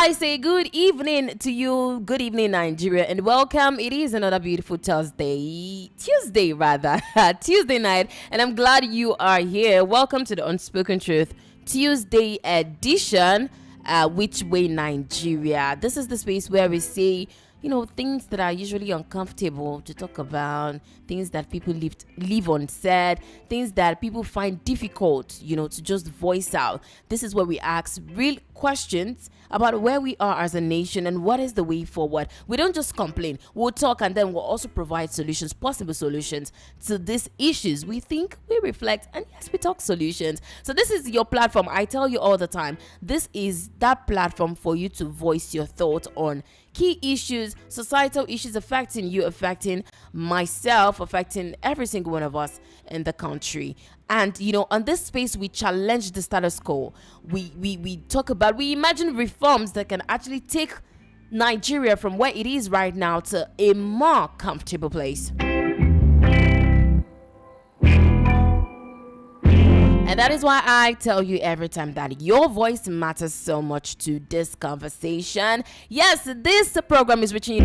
I say good evening to you, good evening Nigeria, and welcome. It is another beautiful Tuesday rather, Tuesday night, and I'm glad you are here. Welcome to the Unspoken Truth Tuesday edition, Which Way Nigeria. This is the space where we say, things that are usually uncomfortable to talk about, things that people leave unsaid, things that people find difficult, to just voice out. This is where we ask real questions about where we are as a nation and what is the way forward. We don't just complain. We'll talk and then we'll also provide solutions, possible solutions to these issues. We think, we reflect, and yes, we talk solutions. So this is your platform. I tell you all the time, this is that platform for you to voice your thoughts on key issues, societal issues affecting you, affecting myself, affecting every single one of us in the country. And on this space, we challenge the status quo. We talk about, we imagine reforms that can actually take Nigeria from where it is right now to a more comfortable place. And that is why I tell you every time that your voice matters so much to this conversation. Yes, this program is reaching you.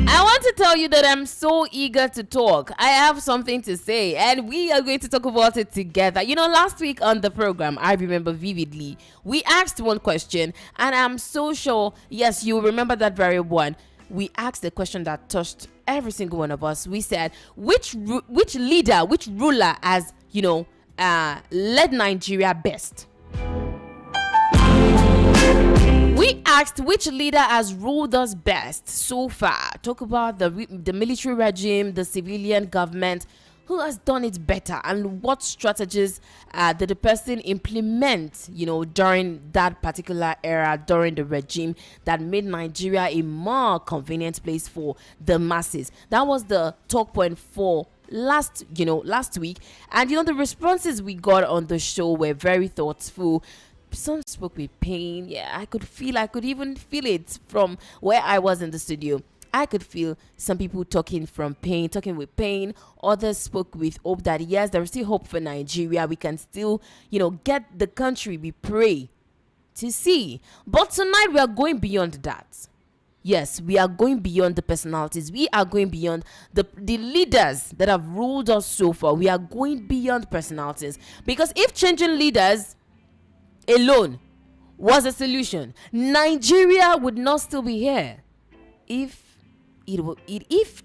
I want to tell you that I'm so eager to talk. I have something to say, and we are going to talk about it together. Last week on the program, I remember vividly, we asked one question, and I'm so sure, yes, you remember that very one. We asked a question that touched every single one of us. We said, which leader, which ruler has, led Nigeria best? We asked which leader has ruled us best so far. Talk about the military regime, the civilian government. Who has done it better, and what strategies did the person implement, during that particular era, during the regime that made Nigeria a more convenient place for the masses? That was the talk point for last week. And the responses we got on the show were very thoughtful. Some spoke with pain. Yeah, I could even feel it from where I was in the studio. I could feel some people talking with pain. Others spoke with hope that yes, there is still hope for Nigeria. We can still, get the country we pray to see. But tonight we are going beyond that. Yes, we are going beyond the personalities. We are going beyond the leaders that have ruled us so far. We are going beyond personalities. Because if changing leaders alone was a solution, Nigeria would not still be here. If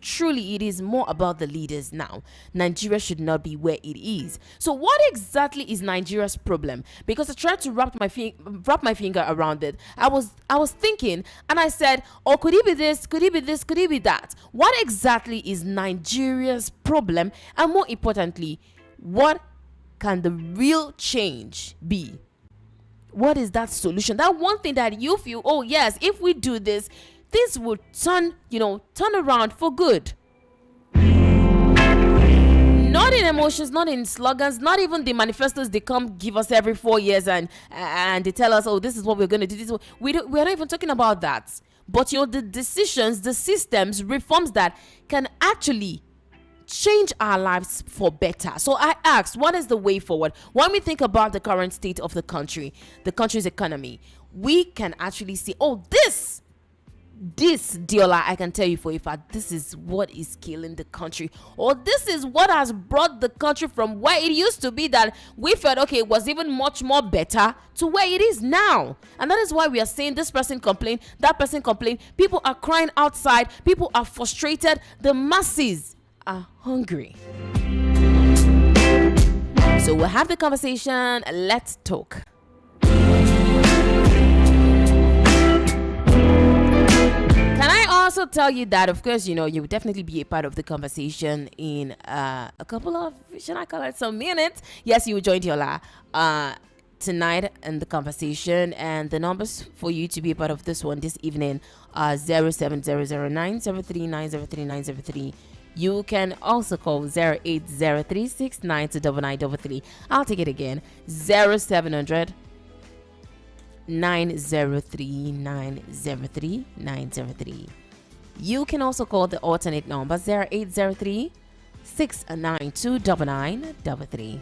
truly it is more about the leaders now, Nigeria should not be where it is. So what exactly is Nigeria's problem? Because I tried to wrap my finger around it. I was thinking, and I said, could it be this? Could it be this? Could it be that? What exactly is Nigeria's problem? And more importantly, what can the real change be? What is that solution? That one thing that you feel, oh yes, if we do this, this will turn around for good. Not in emotions, not in slogans, not even the manifestos they come give us every 4 years and they tell us, oh, this is what we're going to do. We're not even talking about that. But the decisions, the systems, reforms that can actually change our lives for better. So I asked, what is the way forward? When we think about the current state of the country's economy, we can actually see, oh, this Diola, I can tell you for a fact, this is what is killing the country, or this is what has brought the country from where it used to be that we felt, okay, it was even much more better, to where it is now. And that is why we are saying this person complained, that person complained. People are crying outside. People are frustrated. The masses are hungry. So we'll have the conversation. Let's talk. Can I also tell you that, of course, you will definitely be a part of the conversation in a couple of, should I call it, some minutes? Yes, you will join Diola tonight in the conversation, and the numbers for you to be a part of this one this evening are 0700903903903. You can also call 08036929933. I'll take it again, 0700 903-903-903. You can also call the alternate number 0803 692 9933.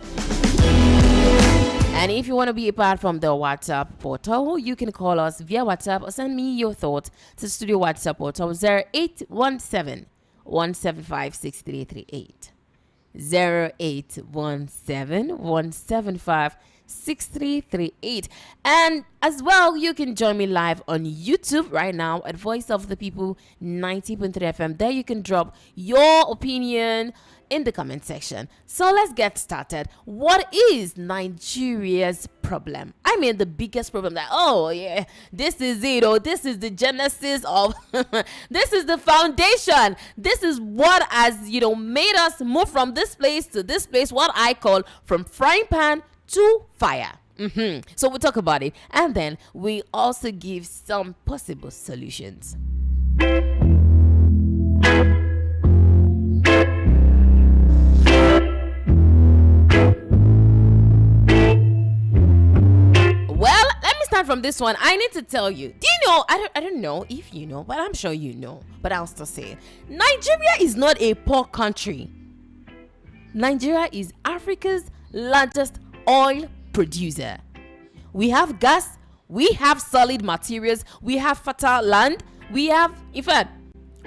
And if you want to be a part from the WhatsApp portal, you can call us via WhatsApp or send me your thoughts to studio WhatsApp portal 0817 175 6338. 0817 175 6338. And as well, you can join me live on YouTube right now at Voice of the People 90.3 FM. There you can drop your opinion in the comment section. So let's get started. What is Nigeria's problem? I mean, the biggest problem that, oh yeah, this is it, or this is the genesis of this is the foundation, this is what has made us move from this place to this place, what I call from frying pan to fire. So we'll talk about it, and then we also give some possible solutions. From this one, I need to tell you, do you know, I don't know if you know, but I'm sure you know, but I'll still say it. Nigeria is not a poor country. Nigeria is Africa's largest oil producer. We have gas, we have solid materials, we have fertile land, we have, in fact,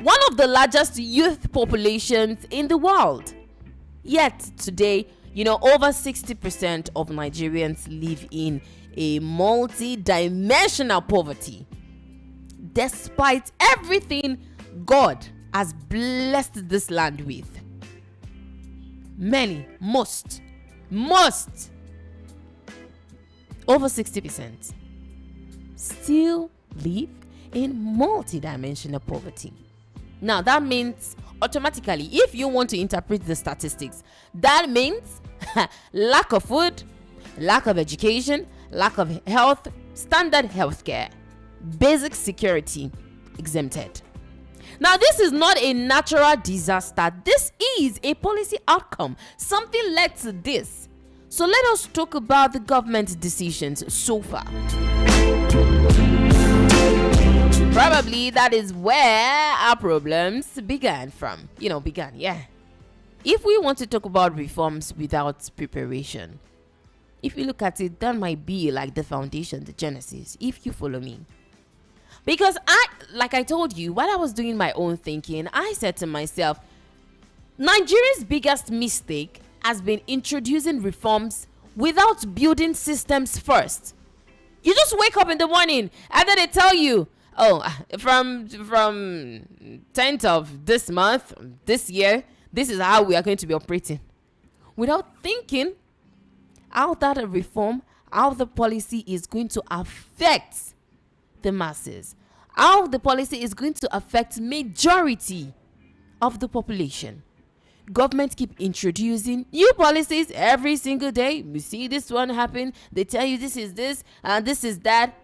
one of the largest youth populations in the world. Yet today, over 60% of Nigerians live in a multi-dimensional poverty, despite everything God has blessed this land with. Most over 60% still live in multi-dimensional poverty. Now that means automatically, if you want to interpret the statistics, that means lack of food, lack of education, lack of health, standard healthcare, basic security exempted. Now, this is not a natural disaster. This is a policy outcome. Something led to this. So let us talk about the government decisions so far. Probably that is where our problems began from. If we want to talk about reforms without preparation, if you look at it, that might be like the foundation, the genesis, if you follow me. Because like I told you, while I was doing my own thinking, I said to myself, Nigeria's biggest mistake has been introducing reforms without building systems first. You just wake up in the morning and then they tell you, from 10th of this month, this year, this is how we are going to be operating. Without thinking how that reform, how the policy is going to affect the masses, how the policy is going to affect majority of the population. Government keep introducing new policies every single day. We see this one happen. They tell you this is this and this is that.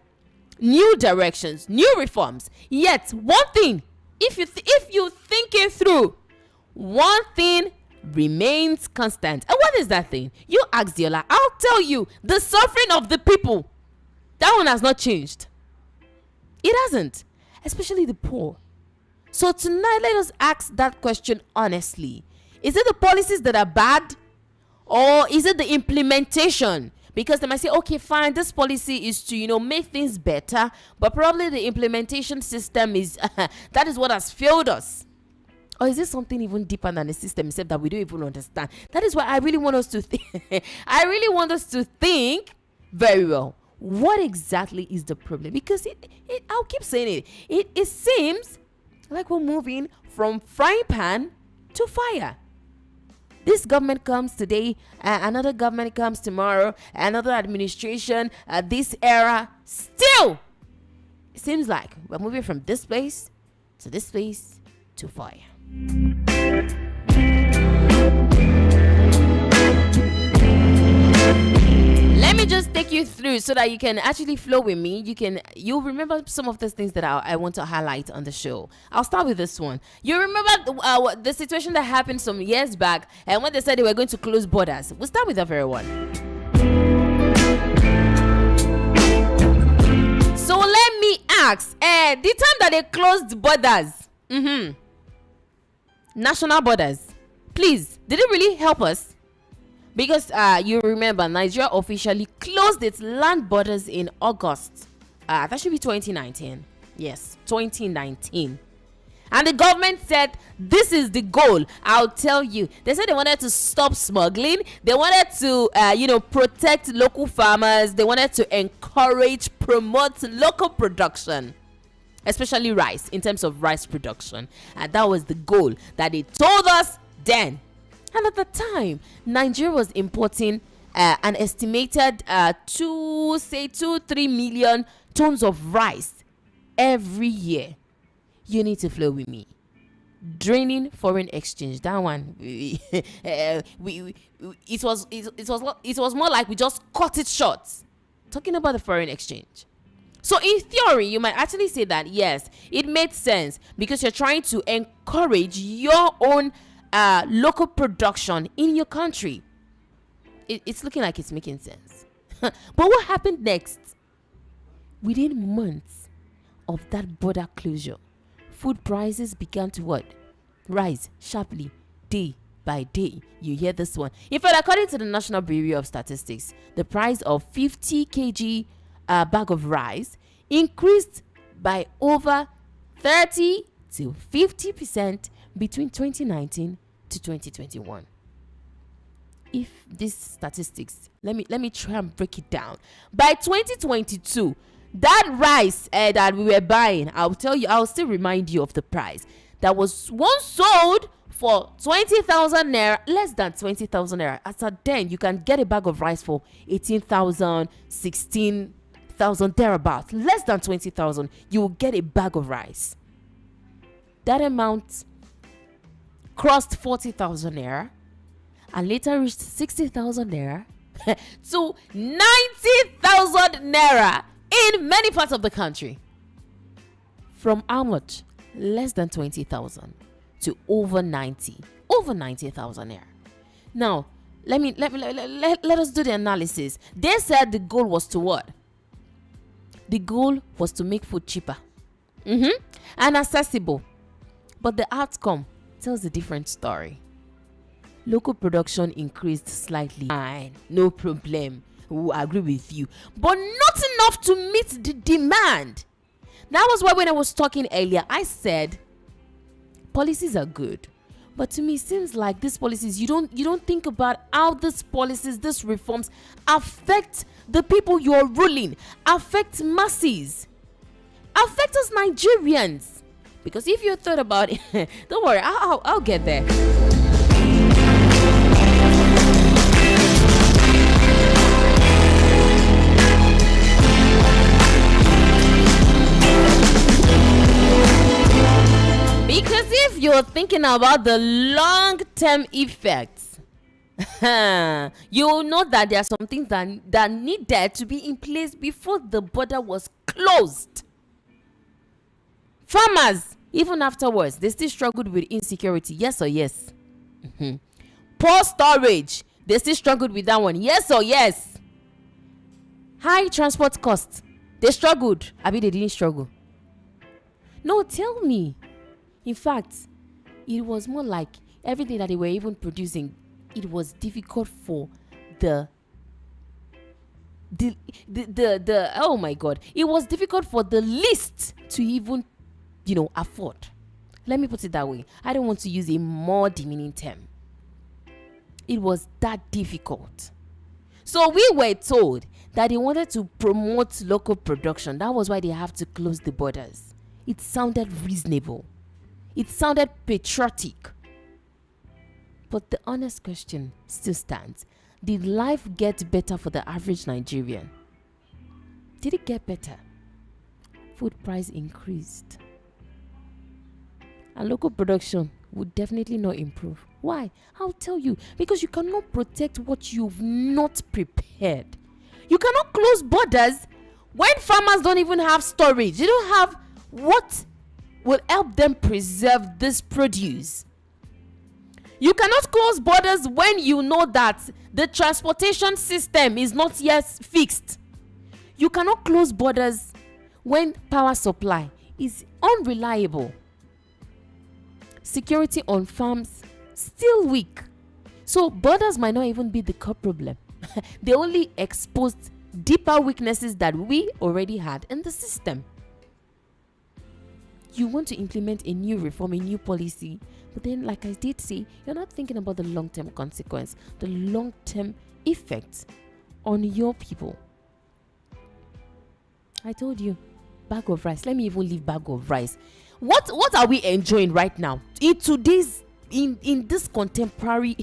New directions, new reforms. Yet one thing, if you think it through, one thing remains constant. And what is that thing? You ask Diola, I'll tell you, the suffering of the people. That one has not changed. It hasn't, especially the poor. So tonight, let us ask that question honestly. Is it the policies that are bad, or is it the implementation? Because they might say, okay, fine, this policy is to, make things better, but probably the implementation system is, that is what has failed us. Or is it something even deeper than the system itself that we don't even understand? That is why I really want us to think. I really want us to think very well. What exactly is the problem? Because I'll keep saying it. It seems like we're moving from frying pan to fire. This government comes today, another government comes tomorrow, another administration, this era. Still, it seems like we're moving from this place to fire. Let me just take you through so that you can actually flow with me. You'll remember some of those things that I want to highlight on the show. I'll start with this one. You remember the situation that happened some years back, and when they said they were going to close borders. We'll start with that very one. So let me ask, the time that they closed borders, national borders, please, did it really help us? Because you remember, Nigeria officially closed its land borders in August. That should be 2019. Yes, 2019. And the government said, this is the goal. I'll tell you. They said they wanted to stop smuggling. They wanted to, protect local farmers. They wanted to encourage, promote local production, especially rice, in terms of rice production. And that was the goal that they told us then. And at the time, Nigeria was importing an estimated 2-3 million tons of rice every year. You need to flow with me. Draining foreign exchange. That one, it was more like we just cut it short. Talking about the foreign exchange. So in theory, you might actually say that yes, it made sense because you're trying to encourage your own local production in your country. It's looking like it's making sense. But what happened next? Within months of that border closure, food prices began to what? Rise sharply day by day. You hear this one. In fact, according to the National Bureau of Statistics, the price of 50 kg bag of rice increased by over 30 to 50% between 2019 to 2021. If these statistics, let me try and break it down. By 2022, that rice that we were buying, I'll still remind you of the price that was once sold for 20,000 naira, less than 20,000 naira. As at then, you can get a bag of rice for 18,000, 16,000 thereabouts. Less than 20,000, you will get a bag of rice. That amount crossed 40,000 naira and later reached 60,000 naira to 90,000 naira in many parts of the country. From how much? Less than 20,000 to over 90,000 naira. Now, let us do the analysis. They said the goal was to what? The goal was to make food cheaper and accessible. But the outcome tells a different story. Local production increased slightly. Fine, no problem. We'll agree with you. But not enough to meet the demand. That was why when I was talking earlier, I said policies are good. But to me, it seems like these policies, you don't think about how these policies, these reforms affect the people you're ruling, affect masses, affect us Nigerians. Because if you thought about it, don't worry, I'll get there. Because if you're thinking about the long-term effects, you'll know that there are some things that needed to be in place before the border was closed. Farmers, even afterwards, they still struggled with insecurity. Yes or yes? Poor storage, they still struggled with that one. Yes or yes? High transport costs, they struggled. I mean, they didn't struggle. No, tell me. In fact, it was more like everything that they were even producing, it was difficult for the oh my God, it was difficult for the least to even, afford. Let me put it that way. I don't want to use a more demeaning term. It was that difficult. So we were told that they wanted to promote local production. That was why they have to close the borders. It sounded reasonable. It sounded patriotic. But the honest question still stands. Did life get better for the average Nigerian? Did it get better? Food price increased. And local production would definitely not improve. Why? I'll tell you. Because you cannot protect what you've not prepared. You cannot close borders when farmers don't even have storage. They don't have what will help them preserve this produce. You cannot close borders when you know that the transportation system is not yet fixed. You cannot close borders when power supply is unreliable. Security on farms still weak. So borders might not even be the core problem. They only exposed deeper weaknesses that we already had in the system. You want to implement a new reform, a new policy, but then, like I did say, you're not thinking about the long-term consequence, the long-term effects on your people. I told you, bag of rice. Let me even leave bag of rice. What are we enjoying right now in today's in this contemporary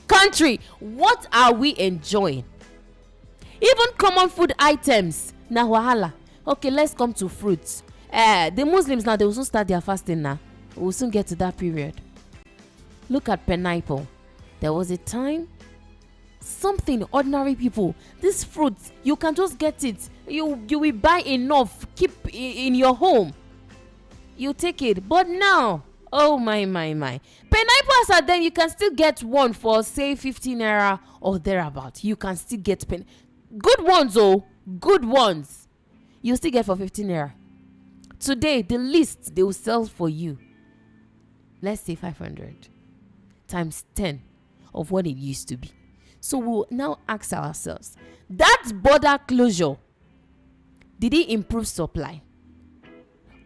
country? What are we enjoying? Even common food items na wahala. Okay, let's come to fruits. The Muslims now, they will soon start their fasting now. We'll soon get to that period. Look at pineapple. There was a time, something ordinary people, this fruit, you can just get it. You will buy enough, keep in your home. You take it. But now, oh my. Pineapples are then, you can still get one for say 15 naira or thereabout. You can still get good ones, good ones. You still get for 15 naira. Today, the least they will sell for you, let's say 500 times 10 of what it used to be. So we'll now ask ourselves, that border closure, did it improve supply?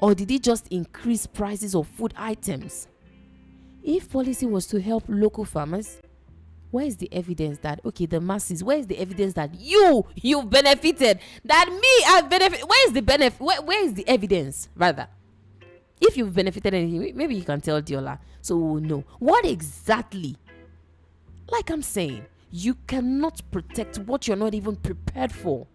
Or did it just increase prices of food items? If policy was to help local farmers, where is the evidence that, okay, the masses, where is the evidence that you've benefited, that me I've benefited? Where is the benefit? Where is the evidence, rather? If you've benefited anything, maybe you can tell Diola, so we'll know. What exactly? Like I'm saying, you cannot protect what you're not even prepared for.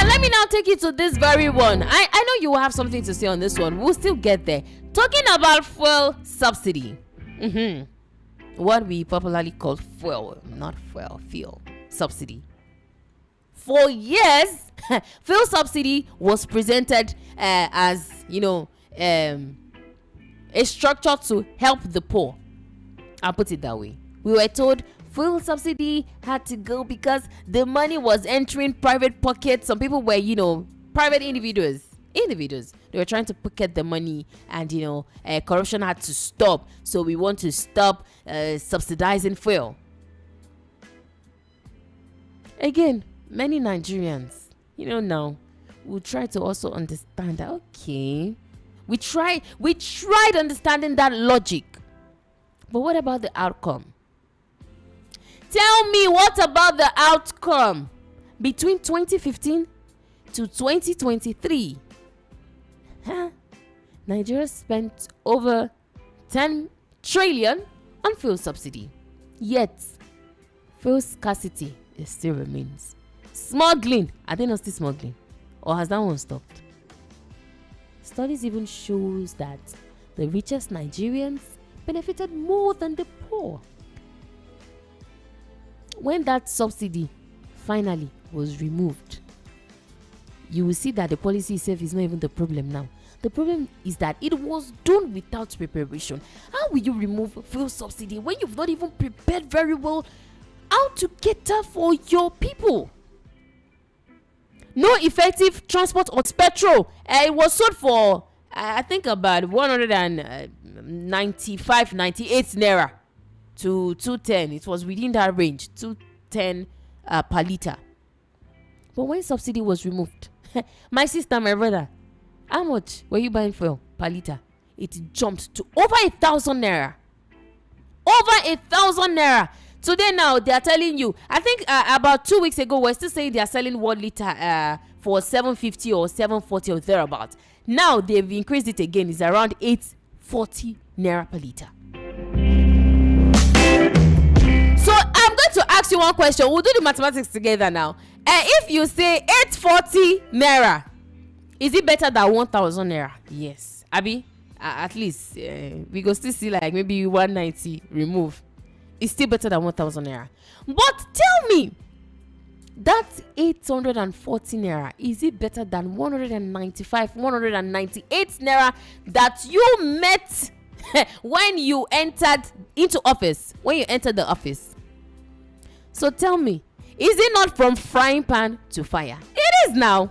Let me now take you to this very one. I know you will have something to say on this one. We'll still get there. Talking about fuel subsidy. What we popularly call fuel subsidy. For years, fuel subsidy was presented as, a structure to help the poor. I'll put it that way. We were told fuel subsidy had to go because the money was entering private pockets. Some people were, private individuals. They were trying to pocket the money, and corruption had to stop. So we want to stop subsidizing fuel. Again, many Nigerians, now will try to also understand that, okay, we tried understanding that logic, but what about the outcome? Tell me, what about the outcome between 2015 to 2023? Nigeria spent over 10 trillion on fuel subsidy. Yet, fuel scarcity still remains. Smuggling, are they not still smuggling? Or has that one stopped? Studies even shows that the richest Nigerians benefited more than the poor. When that subsidy finally was removed, you will see that the policy itself is not even the problem now. The problem is that it was done without preparation. How will you remove fuel subsidy when you've not even prepared very well how to cater for your people? No effective transport of petrol. It was sold for, I think, about 195, 98 naira to 210. It was within that range, 210 per liter. But when subsidy was removed, my sister, my brother, how much were you buying fuel per liter? It jumped to over 1,000 naira. Over 1,000 naira. Today now they are telling you, I think about 2 weeks ago we're still saying they are selling 1 liter for 750 or 740 or thereabout. Now they've increased it again. It's around 840 naira per liter. So I'm going to ask you one question. We'll do the mathematics together now. If you say 840 naira, is it better than 1,000 naira? Yes. Abi, at least we go still see like maybe 190 remove. It's still better than 1,000 naira. But tell me, that 840 naira, is it better than 195, 198 naira that you met when you entered into office, when you entered the office? So tell me, is it not from frying pan to fire? It is now.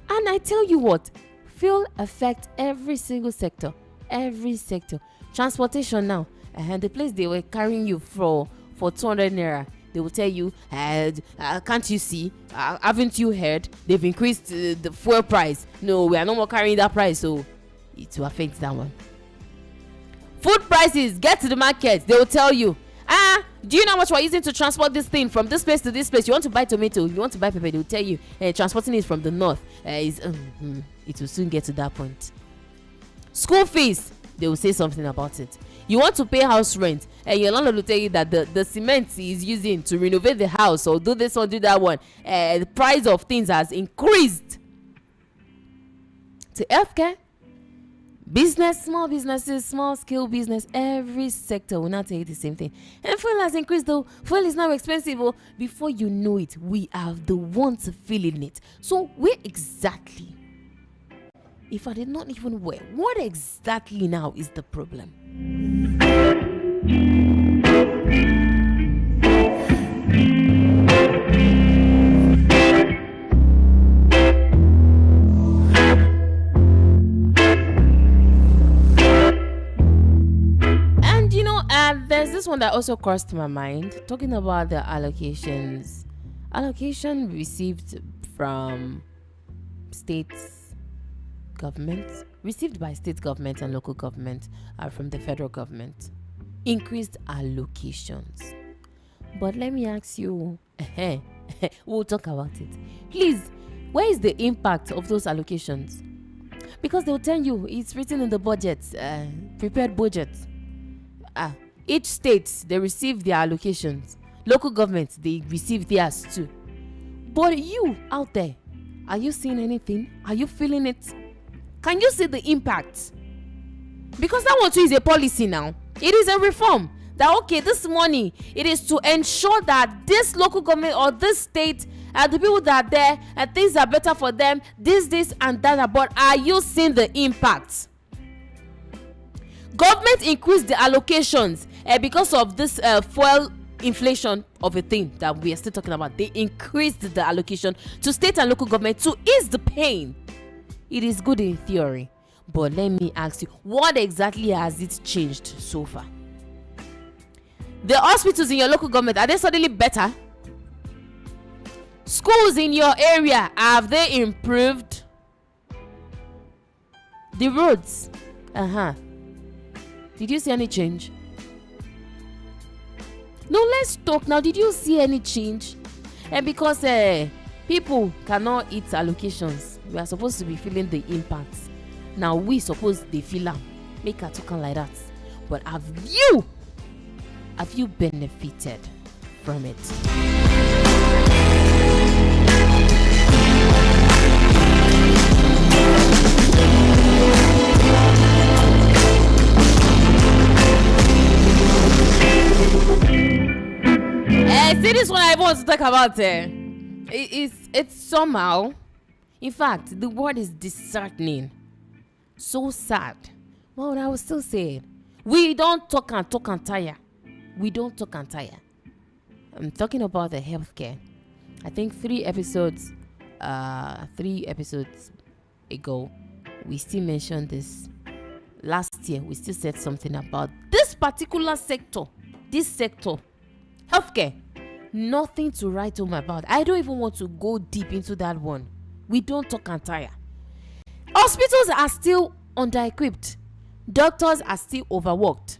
And I tell you what, fuel affects every single sector. Every sector. Transportation now. And the place they were carrying you for 200 naira, they will tell you, can't you see? Haven't you heard? They've increased the fuel price. No, we are no more carrying that price, so it will affect that one. Food prices, get to the market, they will tell you, do you know how much we're using to transport this thing from this place to this place? You want to buy tomato, you want to buy pepper, they will tell you, transporting it from the north. It will soon get to that point. School fees, they will say something about it. You want to pay house rent, and your landlord will tell you that the cement he is using to renovate the house or do this or do that one, the price of things has increased. To healthcare, business, small businesses, small scale business, every sector will not tell you the same thing. And fuel has increased though. Fuel is now expensive. Before you know it, we are the ones feeling it. So where exactly? If I did not even wear, what exactly now is the problem? And there's this one that also crossed my mind, talking about the allocations. Allocation received from states government, received by state government and local government, from the federal government. Increased allocations. But let me ask you, we'll talk about it. Please, where is the impact of those allocations? Because they'll tell you it's written in the budget, prepared budget. Each state, they receive their allocations. Local governments, they receive theirs too. But you out there, are you seeing anything? Are you feeling it? Can you see the impact? Because that one too is a policy now. It is a reform. That okay, this money, it is to ensure that this local government or this state, the people that are there, and things are better for them, this and that. But are you seeing the impact? Government increased the allocations because of this fuel inflation of a thing that we are still talking about. They increased the allocation to state and local government to ease the pain. It is good in theory, but let me ask you, what exactly has it changed so far? The hospitals in your local government, are they suddenly better? Schools in your area, have they improved? The roads, did you see any change? No, let's talk now. Did you see any change? And because people cannot eat allocations, we are supposed to be feeling the impacts. Now we suppose they feel them. Make a token like that. But have you benefited from it? See, this one I want to talk about. It's somehow, in fact, the word is disheartening. So sad. Well, I will still say it. We don't talk and tire. We don't talk and tire. I'm talking about the healthcare. I think 3 episodes ago, we still mentioned this. Last year, we still said something about this particular sector. This sector, healthcare. Nothing to write home about. I don't even want to go deep into that one. We don't talk and tire. Hospitals are still under-equipped. Doctors are still overworked.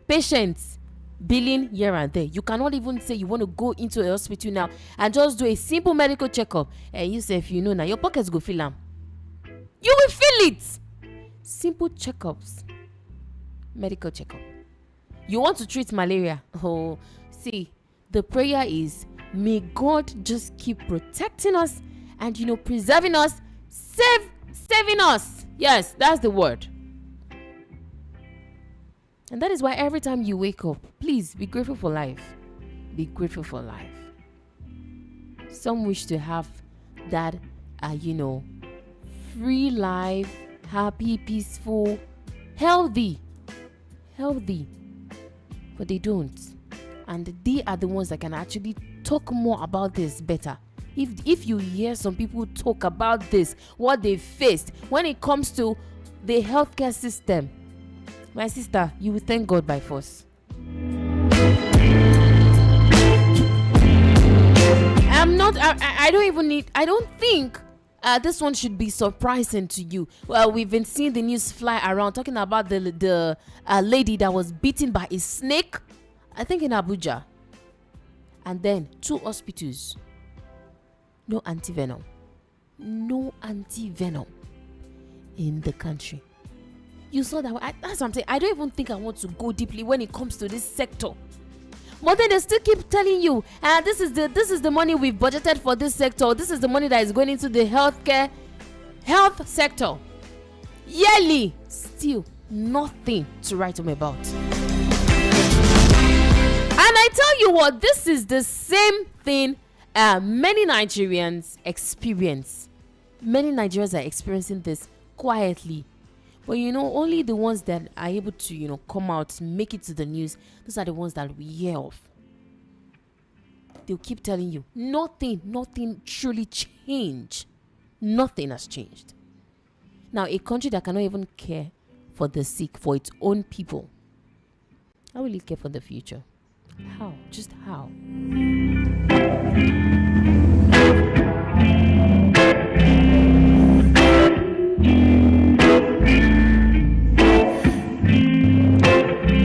Patients billing here and there. You cannot even say you want to go into a hospital now and just do a simple medical checkup. And you say, if you know now, your pockets go feel them. You will feel it. Simple checkups. Medical checkup. You want to treat malaria. Oh, see, the prayer is, may God just keep protecting us and, preserving us, saving us. Yes, that's the word. And that is why every time you wake up, please be grateful for life. Be grateful for life. Some wish to have that, free life, happy, peaceful, healthy. But they don't. And they are the ones that can actually talk more about this better. If you hear some people talk about this, what they faced when it comes to the healthcare system, my sister, you will thank God by force. I don't think this one should be surprising to you. Well, we've been seeing the news fly around talking about the lady that was bitten by a snake, I think in Abuja. And then 2 hospitals. No anti-venom in the country. You saw that. That's something. I don't even think I want to go deeply when it comes to this sector. But then they still keep telling you, this is the money we've budgeted for this sector. This is the money that is going into the health sector. Yearly, still nothing to write home about. And I tell you what, this is the same thing many Nigerians experience. Many Nigerians are experiencing this quietly. But only the ones that are able to, come out, make it to the news, those are the ones that we hear of. They'll keep telling you, nothing truly changed. Nothing has changed. Now, a country that cannot even care for the sick, for its own people, how will it care for the future? How? Just how?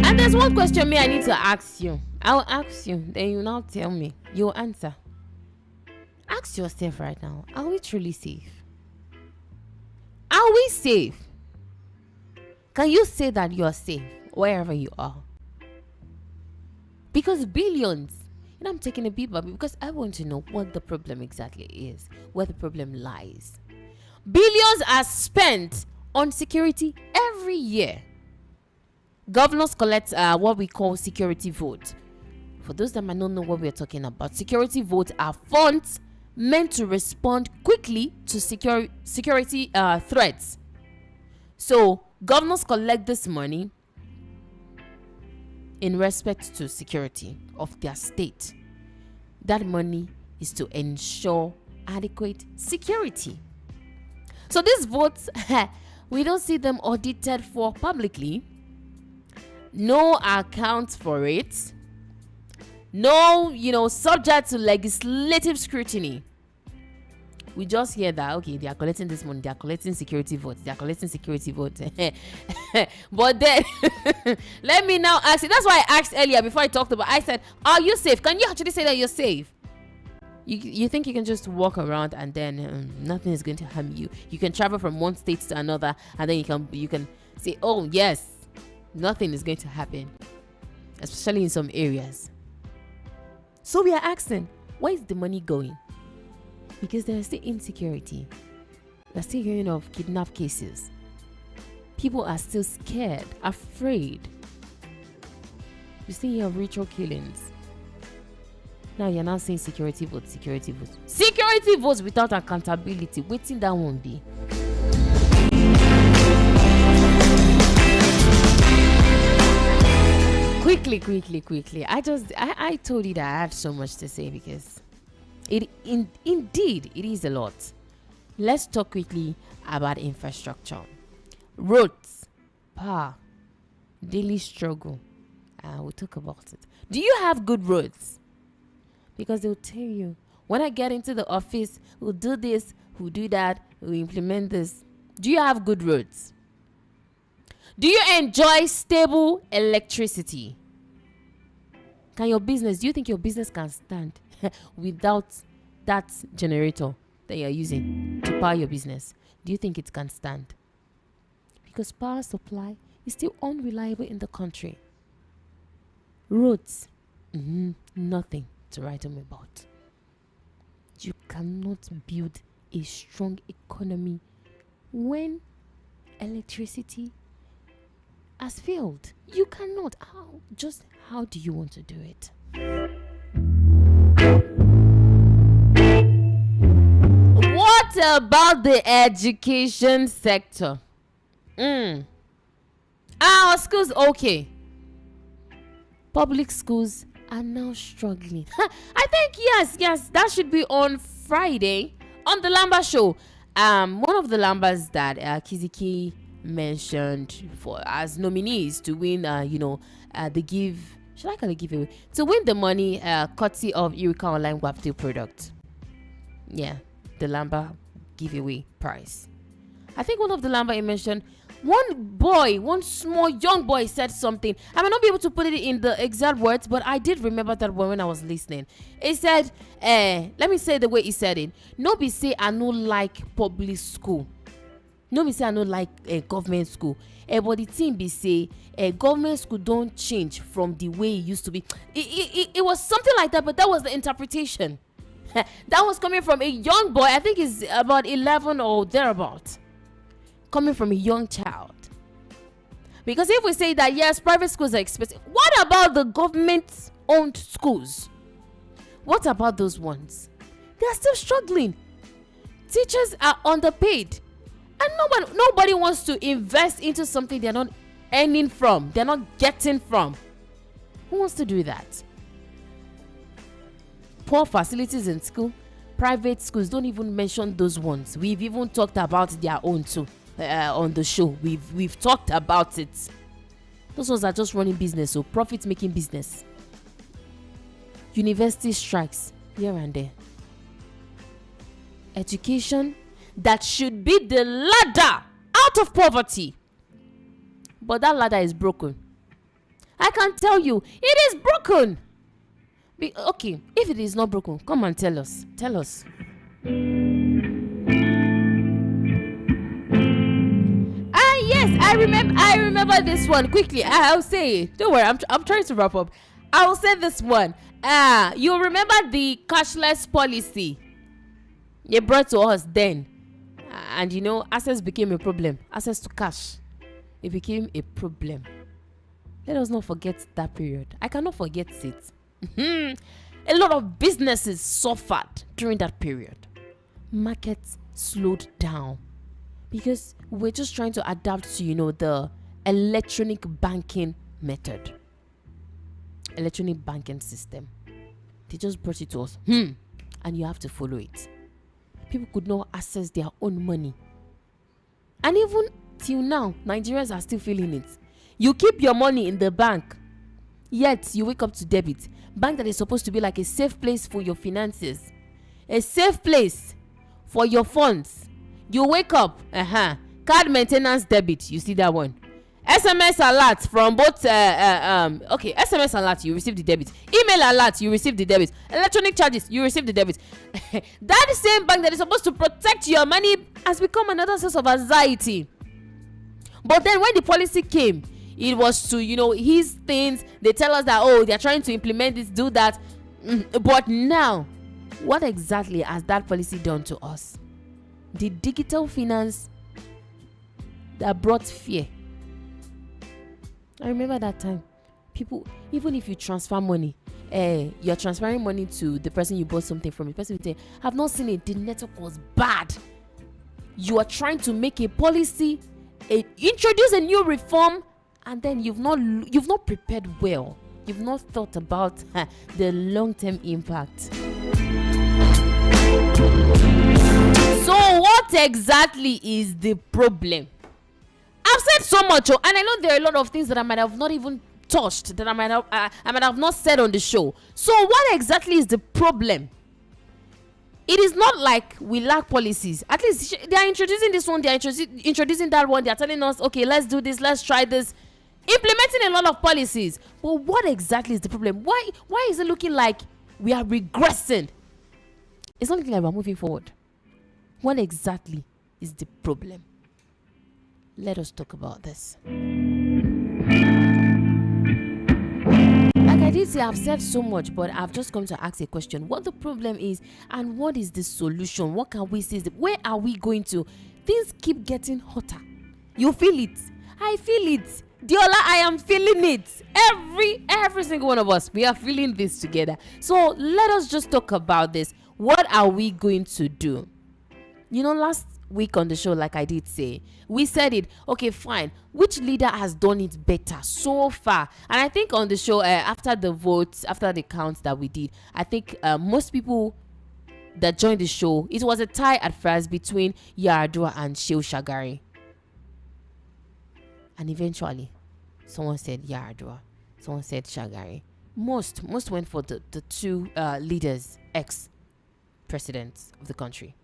And there's one question I need to ask you. I'll ask you, then you now tell me. You'll answer. Ask yourself right now, are we truly safe? Are we safe? Can you say that you are safe wherever you are? Because billions, I'm taking a beat, because I want to know what the problem exactly is, where the problem lies. Billions are spent on security every year. Governors collect what we call security votes. For those that might not know what we're talking about, security votes are funds meant to respond quickly to security threats. So governors collect this money in respect to security of their state. That money is to ensure adequate security. So these votes, we don't see them audited for publicly. No account for it. No, subject to legislative scrutiny. We just hear that, okay, they are collecting this money, they are collecting security votes, But then, let me now ask you. That's why I asked earlier before I said, are you safe? Can you actually say that you're safe? You think you can just walk around and then nothing is going to harm you? You can travel from one state to another and then you can say, oh yes, nothing is going to happen, especially in some areas. So we are asking, where is the money going? Because there is still insecurity. We're still hearing of kidnap cases. People are still scared, afraid. You still hear of ritual killings. Now you're now saying security votes. Security votes without accountability. Waiting that won't be. Quickly. I told you that I had so much to say because indeed it is a lot. Let's talk quickly about infrastructure. Roads, power, daily struggle. We'll talk about it. Do you have good roads? Because they'll tell you, when I get into the office, we'll do this, we'll do that, we'll implement this. Do you have good roads? Do you enjoy stable electricity? Do you think your business can stand without that generator that you're using to power your business? Do you think it can stand? Because power supply is still unreliable in the country. Roads, nothing to write home about. You cannot build a strong economy when electricity has failed. You cannot. How do you want to do it? What about the education sector? Our schools, okay. Public schools are now struggling. I think yes, that should be on Friday on the Lamba show. One of the Lambas that Kiziki mentioned for as nominees to win, the give. Should I call it giveaway? To win the money, courtesy of Eureka Online Waptil product. Yeah, the Lamba giveaway prize. I think one of the Lamba he mentioned, one small young boy said something. I might not be able to put it in the exact words, but I did remember that when I was listening. He said, let me say the way he said it. No be say I no like public school. No be say I no like a government school. But the thing be say, government school don't change from the way it used to be. It was something like that, but that was the interpretation. That was coming from a young boy. I think he's about 11 or thereabout. Coming from a young child. Because if we say that yes, private schools are expensive, what about the government owned schools? What about those ones? They are still struggling. Teachers are underpaid, and nobody wants to invest into something they're not earning from, they're not getting from. Who wants to do that? Poor facilities in school. Private schools, don't even mention those ones. We've even talked about their own too. On the show, we've talked about it. Those ones are just running business, so profit making business. University strikes here and there. Education that should be the ladder out of poverty, but that ladder is broken. I can tell you, it is broken. Okay, if it is not broken, come and tell us. Yes, I remember this one quickly. I'll say it. Don't worry, I'm trying to wrap up. I will say this one. You remember the cashless policy they brought to us then, and access became a problem. Access to cash, it became a problem. Let us not forget that period. I cannot forget it. A lot of businesses suffered during that period. Markets slowed down. Because we're just trying to adapt to, the electronic banking method. Electronic banking system. They just brought it to us. And you have to follow it. People could not access their own money. And even till now, Nigerians are still feeling it. You keep your money in the bank, yet you wake up to debit. Bank that is supposed to be like a safe place for your finances. A safe place for your funds. You wake up, card maintenance debit, you see that one. SMS alert from both, SMS alert, you receive the debit. Email alert, you receive the debit. Electronic charges, you receive the debit. That same bank that is supposed to protect your money has become another source of anxiety. But then when the policy came, it was to, ease things. They tell us that, they're trying to implement this, do that. But now, what exactly has that policy done to us? The digital finance that brought fear. I remember that time. People, even if you transfer money, you're transferring money to the person you bought something from. The person will say, I've not seen it. The network was bad. You are trying to make a policy, introduce a new reform, and then you've not prepared well. You've not thought about the long-term impact. So what exactly is the problem? I've said so much, and I know there are a lot of things that I might have not even touched, that I might have not said on the show. So what exactly is the problem? It is not like we lack policies. At least they are introducing this one, they are introducing that one. They are telling us, okay, let's do this, let's try this. Implementing a lot of policies. But what exactly is the problem? Why is it looking like we are regressing? It's not looking like we're moving forward. What exactly is the problem? Let us talk about this. Like I did say, I've said so much, but I've just come to ask a question. What the problem is and what is the solution? What can we say? Where are we going to? Things keep getting hotter. You feel it. I feel it. Diola, I am feeling it. Every single one of us, we are feeling this together. So let us just talk about this. What are we going to do? week on the show, like I did say, we said it. Okay, fine. Which leader has done it better so far? And I think on the show, after the votes, after the counts that we did, I think most people that joined the show, it was a tie at first between Yar'Adua and Shehu Shagari. And eventually, someone said Yar'Adua, someone said Shagari. Most went for the two leaders, ex-presidents of the country.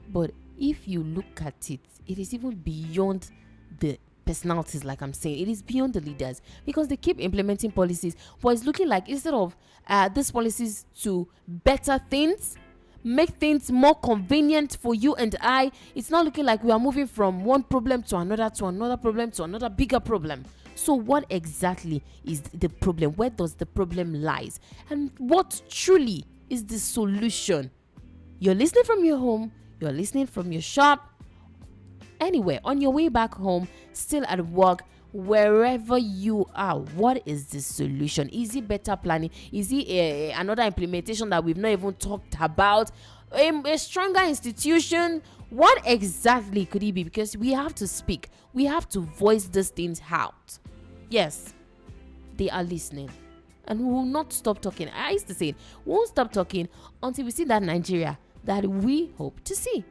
But if you look at it, it is even beyond the personalities, like I'm saying. It is beyond the leaders, because they keep implementing policies, but it's looking like instead of these policies to better things, make things more convenient for you and I, it's not looking like we are moving from one problem to another problem to another bigger problem. So what exactly is the problem? Where does the problem lies? And what truly is the solution? You're listening from your home, you're listening from your shop, anywhere, on your way back home, still at work, wherever you are, what is the solution? Is it better planning? Is it another implementation that we've not even talked about? A stronger institution? What exactly could it be? Because we have to speak. We have to voice these things out. Yes, they are listening. And we will not stop talking. I used to say it. We won't stop talking until we see that Nigeria that we hope to see.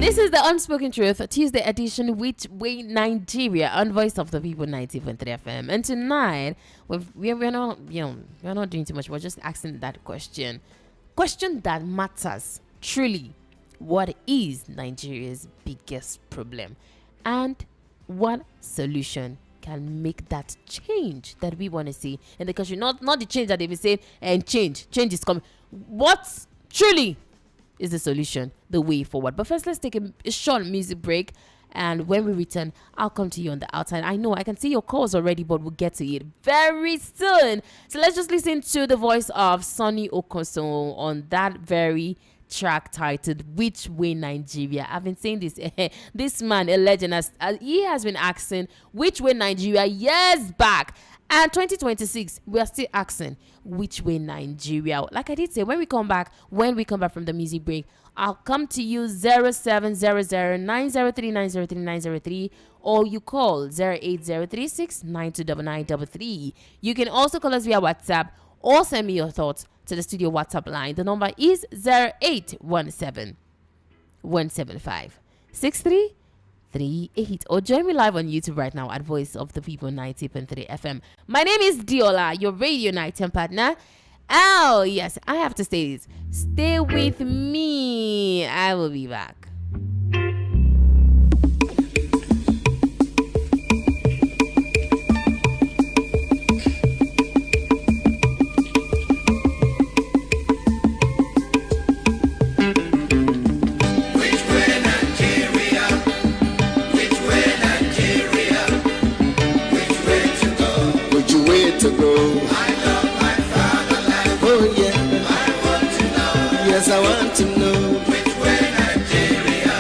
This is the Unspoken Truth Tuesday edition, Which Way Nigeria, on Voice of the People 90.3 FM. And tonight we're not doing too much. We're just asking that question that matters truly. What is Nigeria's biggest problem, and what solution can make that change that we want to see in the country? Not the change that they've been saying, and change is coming. What truly is the solution, the way forward? But first, let's take a short music break, and when we return, I'll come to you on the outside. I know I can see your calls already, but we'll get to it very soon. So let's just listen to the voice of Sonny Okoso on that very track titled Which Way Nigeria. I've been saying this. This man, a legend, he has been asking which way Nigeria years back. And 2026, we are still asking which way Nigeria. Like I did say, when we come back from the music break, I'll come to you 0700-903-903-903, or you call 08036929933. You can also call us via WhatsApp or send me your thoughts to the studio WhatsApp line. The number is 0817 175 6338, or join me live on YouTube right now at Voice of the People 90.3 FM. My name is Diola, your radio nighttime partner. Oh yes, I have to say this. Stay with me. I will be back. To go. I love my fatherland. Oh yeah. I want to know. Yes, I want to know which way Nigeria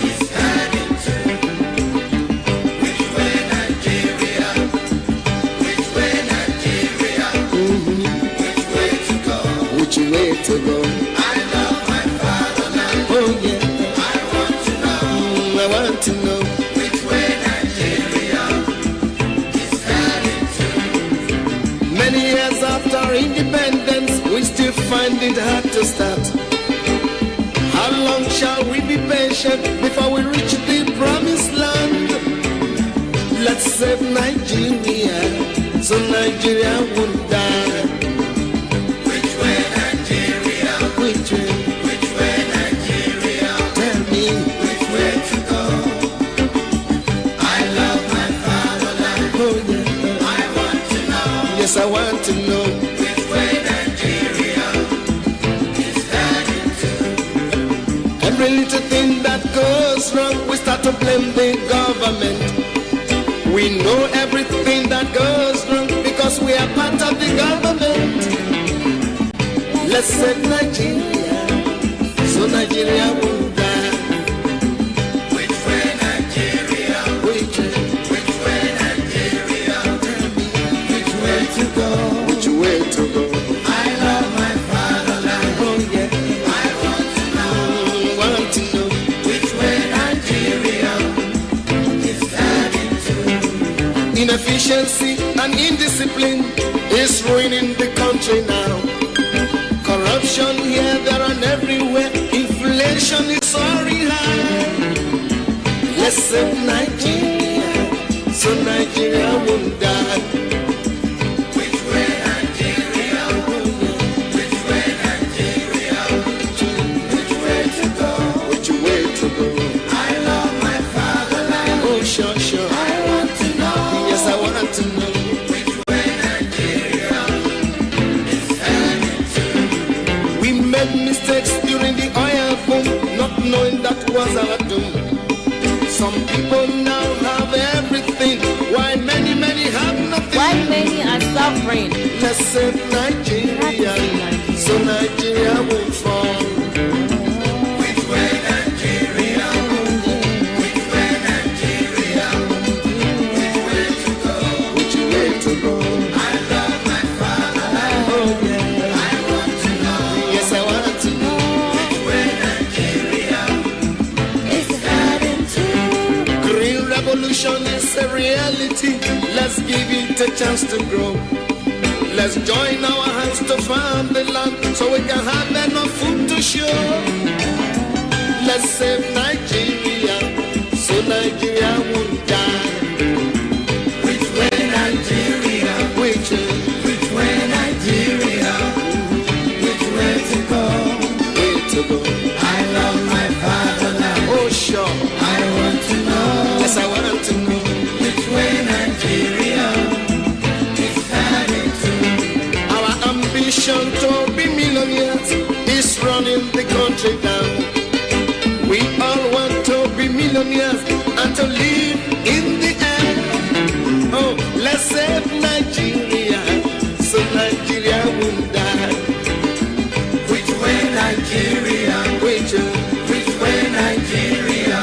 is heading to. Which way Nigeria? Which way Nigeria? Which way to go? Which way to go? I love my fatherland. Oh yeah. I want to know. I want to know. After independence, we still find it hard to start. How long shall we be patient before we reach the promised land? Let's save Nigeria, so Nigeria won't die. Which way Nigeria? Which way? Which way Nigeria? Tell me which way to go. I love my fatherland. Oh yeah. I want to know. Yes, I want to know. Every little thing that goes wrong, we start to blame the government. We know everything that goes wrong because we are part of the government. Let's save Nigeria, so Nigeria won't die. Which way Nigeria? Which way Nigeria? Tell me which way to go? Which way to go? I inefficiency and indiscipline is ruining the country now. Corruption here, there, and everywhere. Inflation is soaring high. Let's save Nigeria, so Nigeria won't die. Which way Nigeria? Which way Nigeria? Which way to go? Which way to go? I love my fatherland. Oh, sure, sure. I want to know. Yes, I want to know. Which way Nigeria is heading to? We made mistakes during the oil boom, not knowing that was our doom. Some people now have everything, while many have nothing. Why many are suffering? Let's save Nigeria, so Nigeria won't fall. Which way Nigeria? Which way Nigeria? Which way to go? Which way to go? I love my fatherland. Oh yeah, I want to know. Yes, I want to know. Which way Nigeria is heading to? Green revolution is a reality. Let's give it a chance to grow. Let's join our hands to farm the land so we can have enough food to show. Let's save Nigeria, so Nigeria won't die. Which way Nigeria? Which way Nigeria? Which way to go? Way to go? I love my fatherland. Oh sure, I want to know. Yes, I want to know. Which way Nigeria is heading to? Our ambition to be millionaires is running the country down. We all want to be millionaires and to live in the air. Oh, let's save Nigeria, so Nigeria won't die. Which way Nigeria? Which way Nigeria?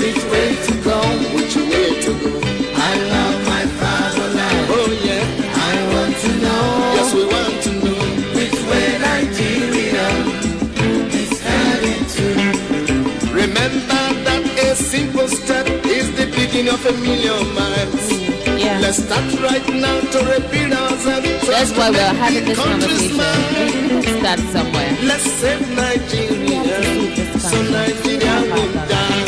Which way to go? Which way to go? I love my fatherland. Oh yeah, I want to know. Yes, we want to know. Which way Nigeria is heading to? Remember that a simple step is the beginning of a million miles. Yeah. Let's start right now to repeat ourselves. That's why we're having this conversation. We need to start somewhere. Let's save Nigeria, so Nigeria won't die.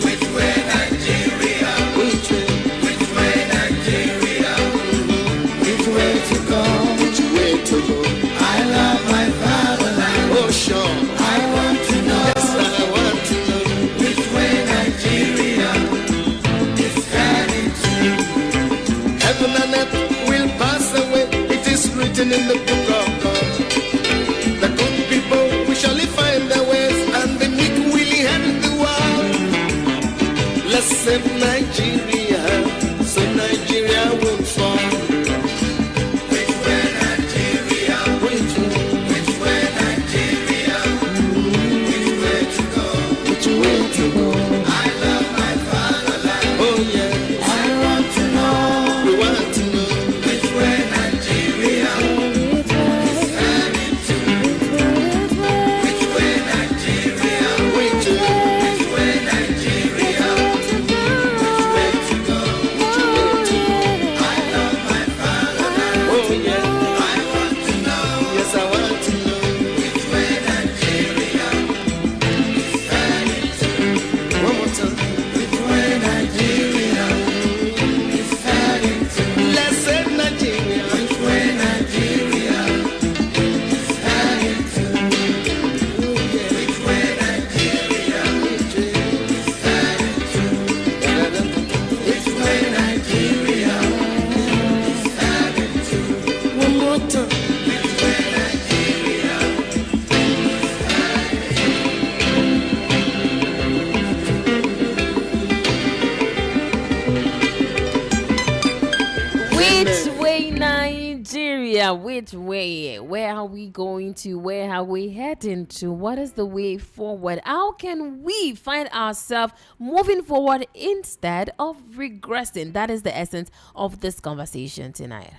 Which way Nigeria? Which way Nigeria? Which way to go? Which way to go? I love my fatherland. Oh sure, I want to know. Yes, I want to know. Which way Nigeria is heading to? Heaven and earth will pass away. It is written in the book of God. The good people we shall find their ways, and the meek will inherit the world. Let's save Nigeria, so Nigeria won't fall. Which way Nigeria? Which way Nigeria? Which way to go? Which way to go? I love my fatherland. Oh yeah, I want to know. We want to know. Which way Nigeria is heading to? Which way Nigeria? Which way Nigeria? Which way to go? Which way to go? I love my fatherland. Oh yeah, I want to know. Yes, I want to know. Which way Nigeria is heading to? One more time. Which way Nigeria is heading to? Let's save Nigeria. Which way Nigeria is heading to? Which way Nigeria is heading to? Which way Nigeria is heading to? One more time. Which way Nigeria Which way Nigeria? Which way? Where are we going to? Where are we heading to? What is the way forward? How can we find ourselves moving forward instead of regressing? That is the essence of this conversation tonight.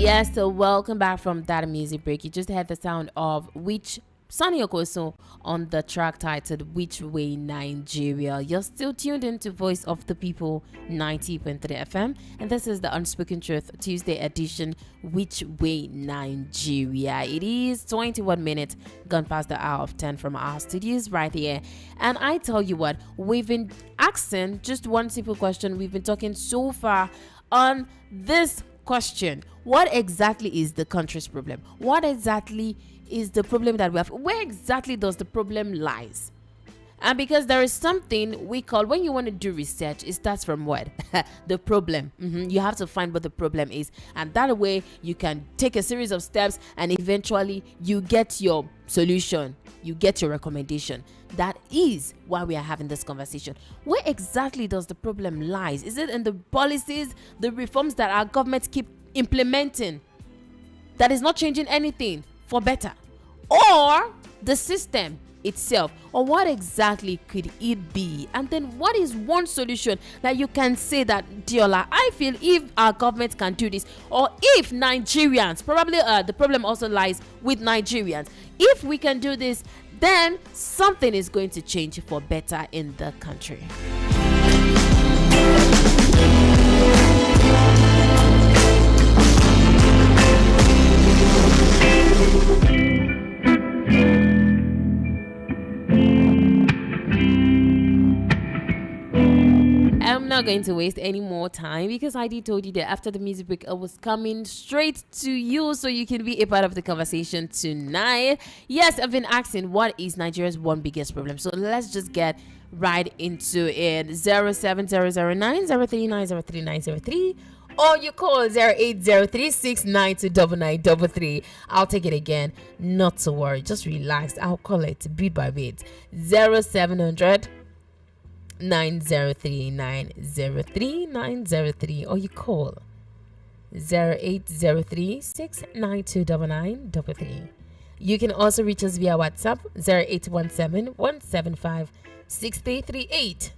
Yes, so welcome back from that music break. You just had the sound of which Sonny Okoso on the track titled Which Way Nigeria. You're still tuned into Voice of the People 90.3 FM, and this is the Unspoken Truth Tuesday edition, Which Way Nigeria. It is 21 minutes gone past the hour of 10 from our studios right here. And I tell you what, we've been asking just one simple question. We've been talking so far on this question: what exactly is the country's problem? What exactly is the problem that we have? Where exactly does the problem lies? And because there is something we call, when you want to do research, it starts from what? The problem. You have to find what the problem is, and that way you can take a series of steps, and eventually you get your solution, you get your recommendation. That is why we are having this conversation. Where exactly does the problem lies? Is it in the policies, the reforms that our government keep implementing that is not changing anything for better, or the system itself? Or what exactly could it be? And then what is one solution that you can say that, Diola, I feel if our government can do this, or if Nigerians, probably the problem also lies with Nigerians, if we can do this, then something is going to change for better in the country. I'm not going to waste any more time, because I did told you that after the music break I was coming straight to you so you can be a part of the conversation tonight. Yes, I've been asking what is Nigeria's one biggest problem, so let's just get right into it. 0700903903903, or you call 08036929933. I'll take it again, not to worry, just relax, I'll call it bit by bit. 0700 903 or you call 0803-6929933. You can also reach us via WhatsApp 0817-175-6338,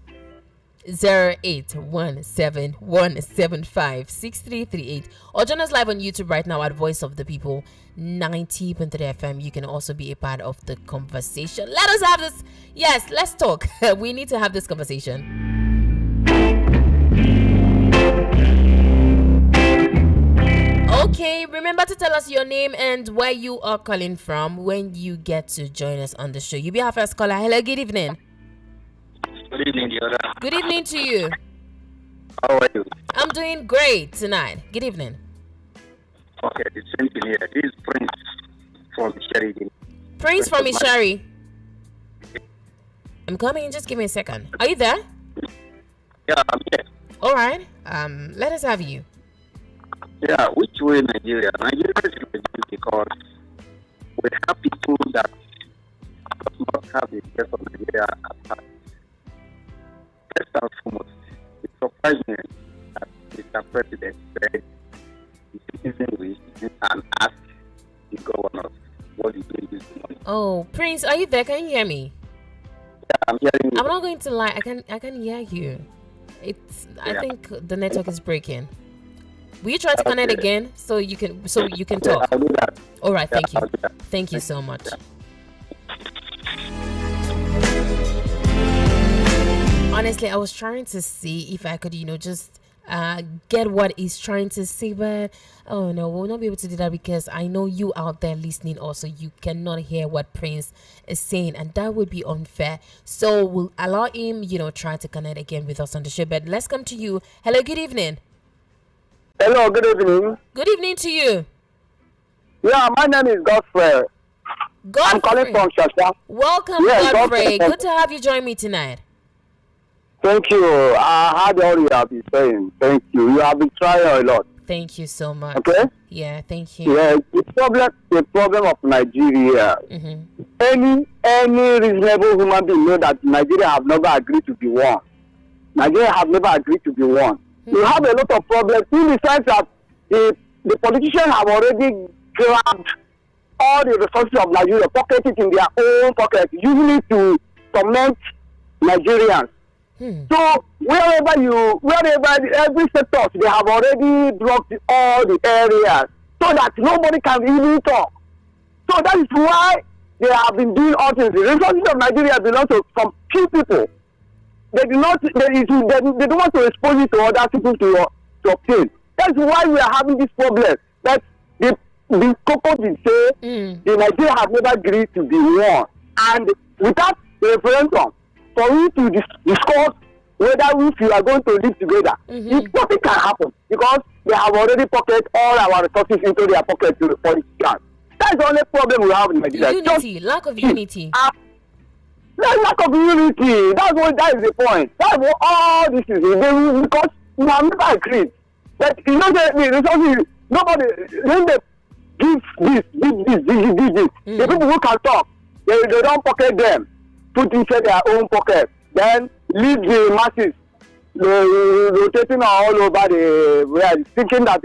0817-175-6338, or join us live on YouTube right now at Voice of the People 90.3 FM. You can also be a part of the conversation. Let us have this. Yes, let's talk. We need to have this conversation. Okay, remember to tell us your name and where you are calling from when you get to join us on the show. You'll be our first caller. Hello, good evening. Good evening, Diola. Good evening to you. How are you? I'm doing great tonight. Good evening. Okay, the same thing here. This is Prince from Ishari. Prince from Ishari. I'm coming. Just give me a second. Are you there? Yeah, I'm here. All right. Let us have you. Yeah, which way Nigeria? Nigeria is Nigeria because we have people that does not have the best of Nigeria at heart. First and foremost, it surprised me that Mr. President said the citizen will and ask the governors what is doing this money. Oh, Prince, are you there? Can you hear me? Yeah, I'm hearing you. I'm not going to lie. I can hear you. I think the network is breaking. Will you try to connect again so you can talk? I'll do that. All right, thank you. I'll do that. Thank you so much. Yeah. Honestly, I was trying to see if I could, just get what he's trying to say, but oh no, we'll not be able to do that because I know you out there listening also, you cannot hear what Prince is saying, and that would be unfair. So we'll allow him, try to connect again with us on the show. But let's come to you. Hello, good evening. Hello, good evening. Good evening to you. Yeah, my name is Godfrey. I'm calling from Shasha. Welcome, Yes, Godfrey. Godfrey. Good to have you join me tonight. Thank you. I heard all you have been saying. Thank you. You have been trying a lot. Thank you so much. Okay? Yeah, thank you. Yeah, the problem of Nigeria. Mm-hmm. Any reasonable human being know that Nigeria have never agreed to be one. Nigeria have never agreed to be one. Mm-hmm. You have a lot of problems in the sense that the politicians have already grabbed all the resources of Nigeria, pocket it in their own pocket, using it to torment Nigerians. So wherever every sector, they have already blocked all the areas so that nobody can even talk. So that is why they have been doing all things. The resources of Nigeria belong to some few people. They do not. They don't want to expose it to other people to obtain. That's why we are having this problem. That the Coco did say the Nigeria have never agreed to be one, and without referendum, for you to discuss whether if you are going to live together, nothing can happen because they have already pocketed all our resources into their pocket to the politicians. That's the only problem we have in Nigeria. Unity, lack of unity. Lack of unity. That is the point. That's what all this is. Because we have never agreed. But you know the resources, nobody, when they give this. The people who can talk, they don't pocket them, put inside their own pocket, then leave the masses rotating all over the world, thinking that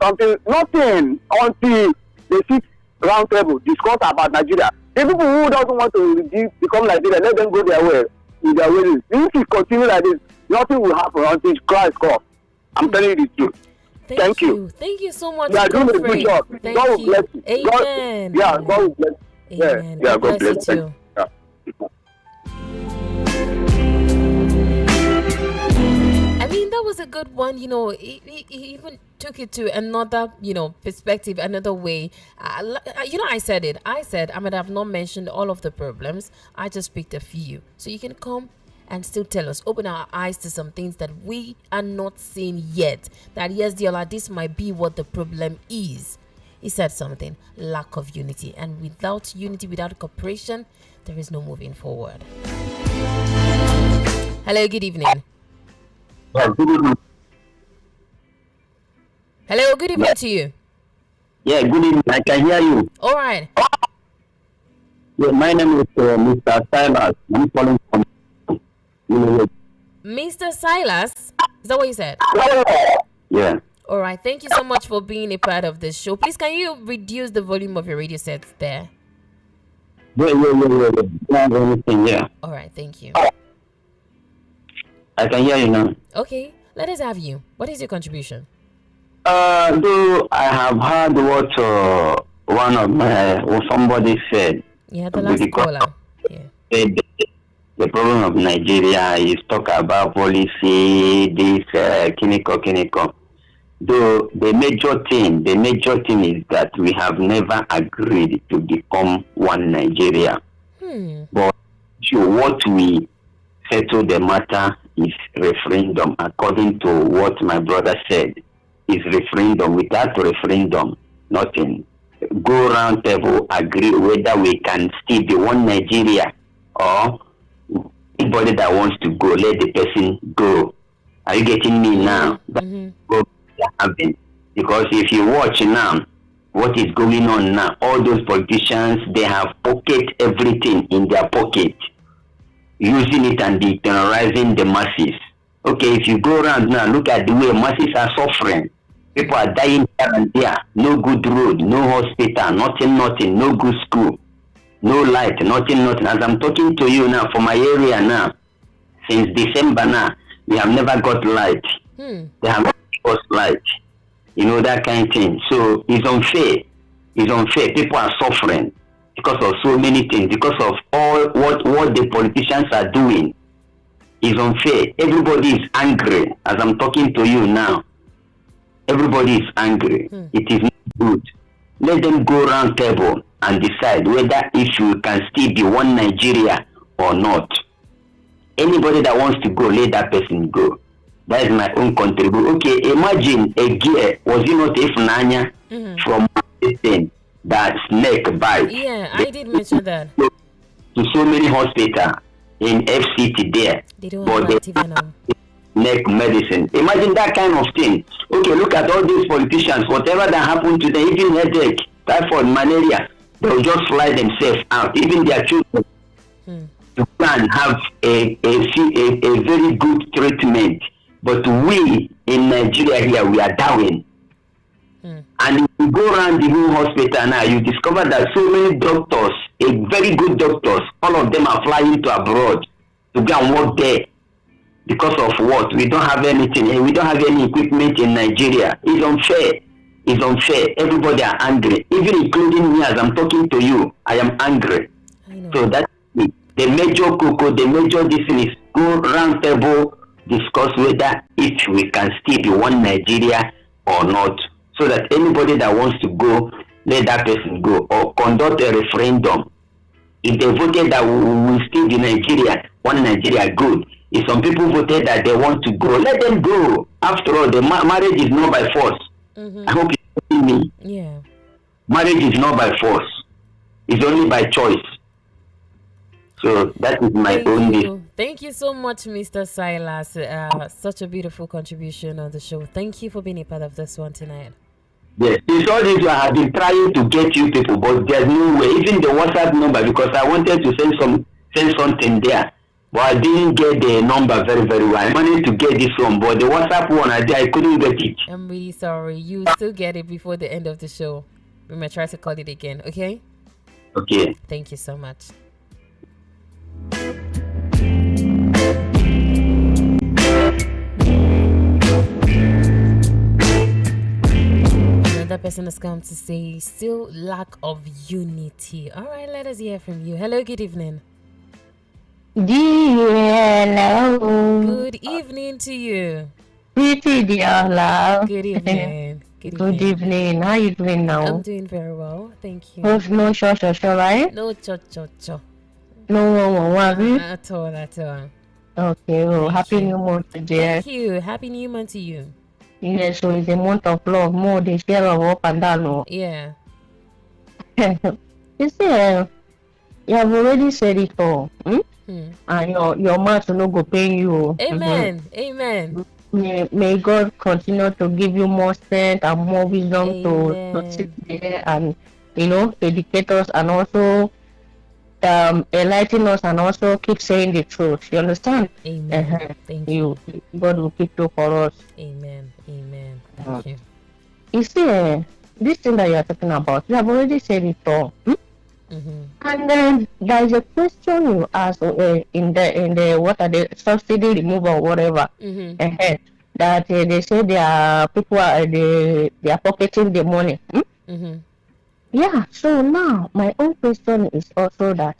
something, nothing until they sit round table, discuss about Nigeria. The people who doesn't want to become Nigeria, let them go their way, with their ways. If you continue like this, nothing will happen until Christ comes. I'm telling you the truth. Thank you. Thank you so much. You are doing a good job. God will bless you. Amen. God will bless you. Amen. Yeah, God bless you. Yeah. I mean, that was a good one. You know, he even took it to another, perspective, another way. I said it. I said I might have not mentioned all of the problems. I just picked a few. So you can come and still tell us, open our eyes to some things that we are not seeing yet. That yes, Diola, this might be what the problem is. He said something, lack of unity. And without unity, without cooperation, there is no moving forward. Hello, good evening. Good evening. Hello, good evening to you. Yeah, good evening. I can hear you. All right. Yeah, my name is Mr. Silas. I'm calling from Mr. Silas, is that what you said? Yeah. All right. Thank you so much for being a part of this show. Please, can you reduce the volume of your radio sets there? Yeah. Not anything, yeah. All right. Thank you. I can hear you now. Okay. Let us have you. What is your contribution? Though I have heard what one of somebody said. Yeah, the last caller. Yeah. The problem of Nigeria is talk about policy, this kiniko. Though the major thing is that we have never agreed to become one Nigeria. But what we settle the matter is referendum. According to what my brother said, is referendum. Without referendum, nothing. Go round table, agree whether we can still be one Nigeria or anybody that wants to go, let the person go. Are you getting me now? Go happen. Because if you watch now, what is going on now, all those politicians, they have pocket everything in their pocket, using it and terrorizing the masses. Okay, if you go around now, look at the way masses are suffering. People are dying here and there. No good road, no hospital, nothing, no good school, no light, nothing. As I'm talking to you now, for my area now, since December now, we have never got light. They have not got light. That kind of thing. So it's unfair. People are suffering because of so many things, because of all what the politicians are doing. It's unfair. Everybody is angry. As I'm talking to you now, everybody is angry. It is not good. Let them go round table and decide whether if you can still be one Nigeria or not. Anybody that wants to go, let that person go. That is my own contribution. Okay, imagine a gear, was it not Ifnanya from this thing that snake bite? Yeah, I did mention that. To so many hospitals in FCT there. They don't have antivenom. Neck medicine. Imagine that kind of thing. Okay, look at all these politicians, whatever that happened to them, even headache, typhoid, malaria, they'll just fly themselves out, even their children, to plan have a very good treatment. But we in Nigeria here, we are dying. And if you go around the whole hospital now, you discover that so many doctors, very good doctors, all of them are flying to abroad to go and work there. Because of what? We don't have anything, and we don't have any equipment in Nigeria. It's unfair. is unfair. Everybody are angry, even including me as I'm talking to you. I am angry. I know. So that's it. The major cocoa, the major this thing is go round table, discuss whether if we can still be one Nigeria or not. So that anybody that wants to go, let that person go, or conduct a referendum. If they voted that we will still be Nigeria, one Nigeria, good. If some people voted that they want to go, let them go. After all, the marriage is not by force. I hope you see me. Yeah. Marriage is not by force. It's only by choice. So that is my own view. Thank you so much, Mr. Silas. Such a beautiful contribution on the show. Thank you for being a part of this one tonight. Yes, it's all this I have been trying to get you people, but there's no way. Even the WhatsApp number, because I wanted to send something there, but I didn't get the number very, very well. I wanted to get this one, but the WhatsApp one I couldn't get it. I'm really sorry. You still get it before the end of the show. We may try to call it again, okay? Okay. Thank you so much. Another person has come to say still lack of unity. All right, let us hear from you. Hello, good evening. Hello. Good evening to you. Pretty dear love. Good evening. Good evening. How you doing now? I'm doing very well, thank you. No sure, right? No cho. No, At all. Okay, well, happy new month, dear. Thank you. Happy New Month to you. Yes, so it's a month of love, more the share of up and down. Oh. Yeah. You see, you have already said it all. And your mouth will not go pain you. Amen. Amen. May God continue to give you more strength and more wisdom to sit there and, educate us and also enlighten us and also keep saying the truth. You understand? Amen. Thank you. God will keep you for us. Amen. Thank you. You see, this thing that you are talking about, you have already said it all. And then there is a question you ask in the what are the subsidy removal or whatever. That they say people they are pocketing the money. Yeah. So now my own question is also that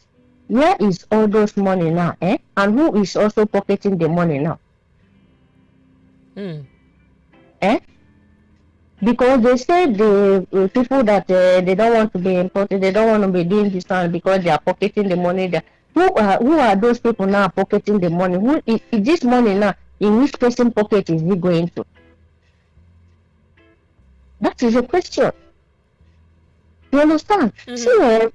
where is all those money now? And who is also pocketing the money now? Because they say the people that they don't want to be imported, they don't want to be doing this one because they are pocketing the money. Who are those people now pocketing the money? Who is this money now? In which person pocket is it going to? That is a question. You understand? See,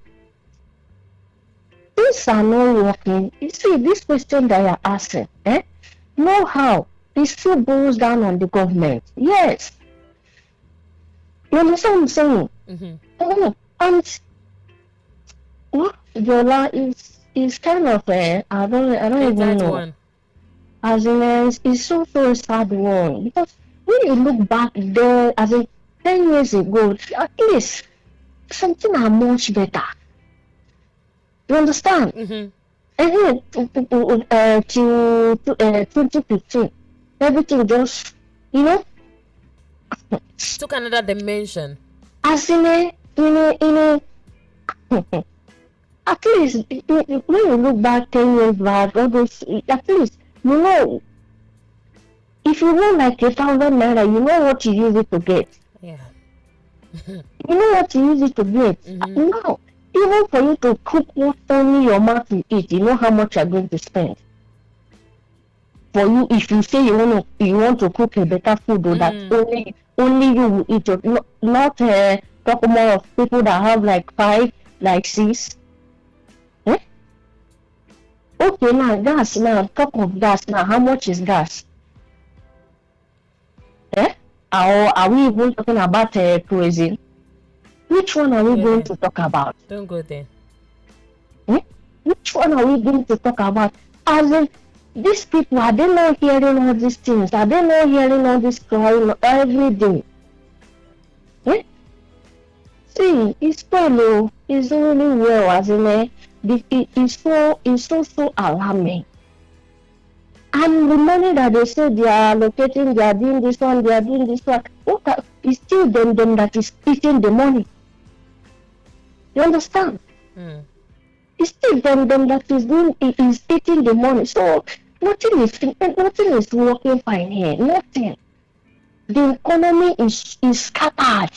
things are not working. You see, this question that you are asking, know how it still boils down on the government. Yes. You understand what I'm saying? And what Yola is kind of I don't even know. One. As in it's so sad one, because when you look back there, as in 10 years ago, at least something are much better. You understand? And then to 2015, everything just took another dimension. As in a at least when you look back 10 years back, all those, at least if you know like 1,000 naira, you know what you use it to get. Yeah. You know what you use it to get. Now, even for you to cook what only your mouth will eat, you know how much you're going to spend. For you, if you say you want to cook a better food, or that only you will eat it, not talk more of people that have like 5, like 6. Okay, now gas. Now talk of gas. Now, how much is gas? Are we even talking about kerosene? Which one are we going to talk about? Don't go there. Which one are we going to talk about? As in, these people, are they not hearing all these things? Are they not hearing all this crying every day? See, it's well, it's really well, as in, it's so alarming. And the money that they say they are allocating, they are doing this one, they are doing this one. it's still them that is eating the money. You understand? It's still them that is eating the money. So nothing is working fine here. Nothing. The economy is scattered.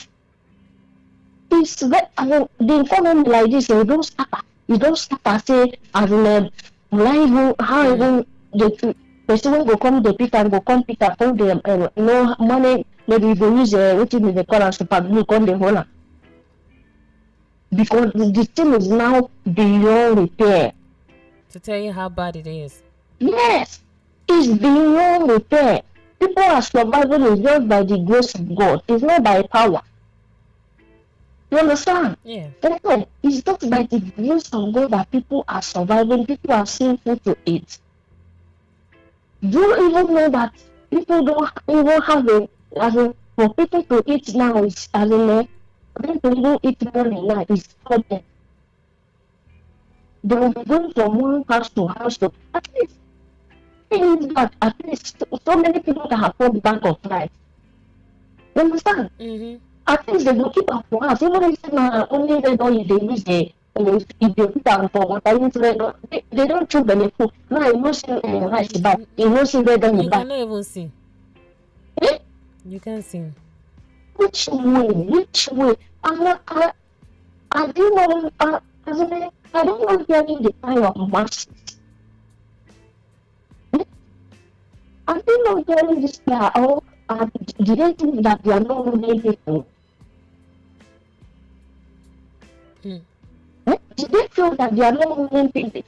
The economy like this, you don't scatter. You don't scatter. Say, as in, how even the person will come, the people will come pick up all the no money. Maybe you use what is the call super glue on the whole. Because the thing is now beyond repair. To tell you how bad it is. Yes, it's beyond repair. People are surviving is just by the grace of God. It's not by power. You understand? Yeah. It's just by the grace of God that people are surviving. People are seeing food to eat. Do you even know that people don't even have for people to eat now is them to even eat money now is problem. They will be going from one house to house to at least so many people that have come back of life. You understand? At least they will keep up for us. Even if only they don't use the if they put down for what they don't choose benefit. Now you know see rice back. You know see where them you back. Cannot even see. Eh? You can't see. Which way? I don't know. I don't know hearing the kind of masses. I don't know hearing this guy. Did they think that they are not really people? Did they feel that they are not really people?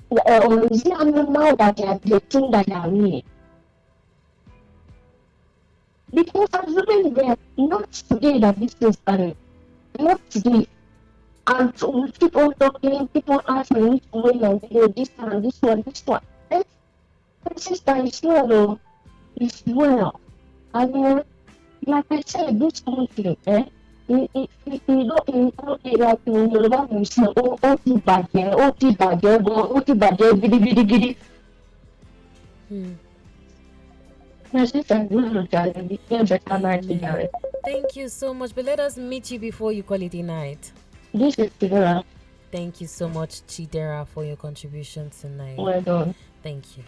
Or is it animal that they think that they are real? Because I'm assuming that not today that this is started. Not today. And so we keep on talking, people ask me which way Nigeria, this one. And sister is well, it's well. And like I said, this country, it don't like in Yoruba you say, oti baje, gidi. My sister, Thank you so much. But let us meet you before you call it a night. This is Chidera. Thank you so much, Chidera, for your contribution tonight. Well done. Thank you.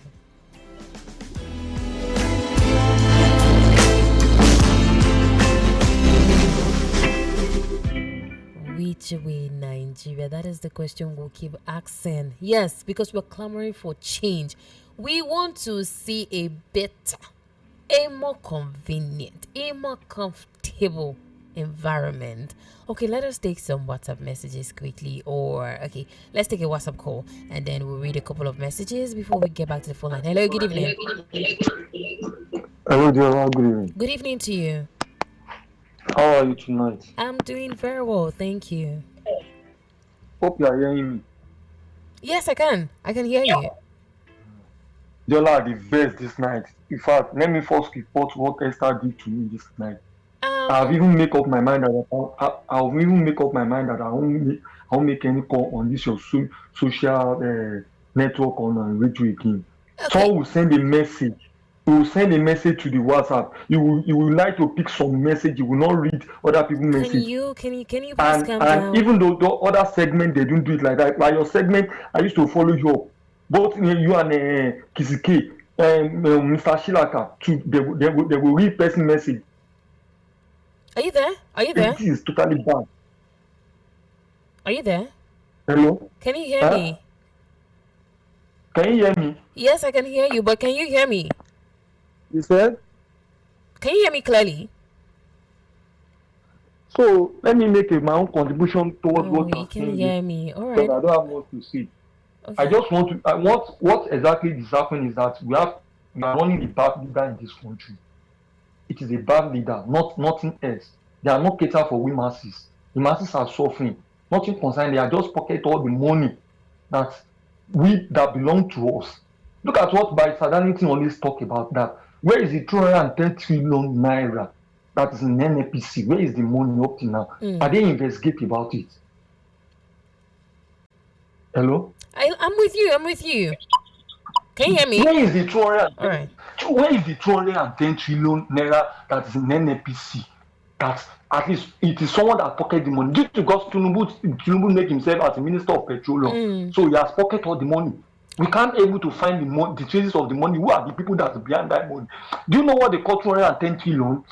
Which way, Nigeria? That is the question we'll keep asking. Yes, because we're clamoring for change. We want to see a better, a more convenient, a more comfortable environment. Okay, let us take some WhatsApp messages quickly, let's take a WhatsApp call and then we'll read a couple of messages before we get back to the phone line. Hello, good evening. Hello, dear. Good evening. Good evening to you. How are you tonight? I'm doing very well, thank you. Hope you are hearing me. Yes, I can hear you. Diola, the best this night. In fact, let me first report what Esther did to me this night. I've even make up my mind that I won't make any call on this your social network on radio again. Okay. Someone will send a message. You will send a message to the WhatsApp. You will like to pick some message. You will not read other people's message. Can you please calm down? And even though the other segment they don't do it like that. Like your segment, I used to follow you up. Both you and Kisike, Mr. Shilaka, they will read person message. Are you there? This is totally bad. Are you there? Hello? Can you hear me? Can you hear me? Yes, I can hear you, but can you hear me? You said? Can you hear me clearly? So let me make my own contribution towards what you can hear me. All right. I don't have much to say. Okay. I just want to. What exactly is happening is that we are running the bad leader in this country. It is a bad leader, nothing else. They are not catered for we masses. The masses are suffering. Nothing concerned. They are just pocket all the money that belong to us. Look at what Barrister Darlington always talk about that. Where is the 210 trillion naira that is in NNPC? Where is the money up to now? Are they investigate about it? Hello? I'm with you. Can you hear me? Where is the 200? All right. Where is the 210 trillion naira that is in NNPC? That at least it is someone that pocket the money. Just because Tinubu make himself as a minister of petroleum, so he has pocket all the money. We can't able to find the traces of the money. Who are the people that are behind that money? Do you know what they call 210 trillion?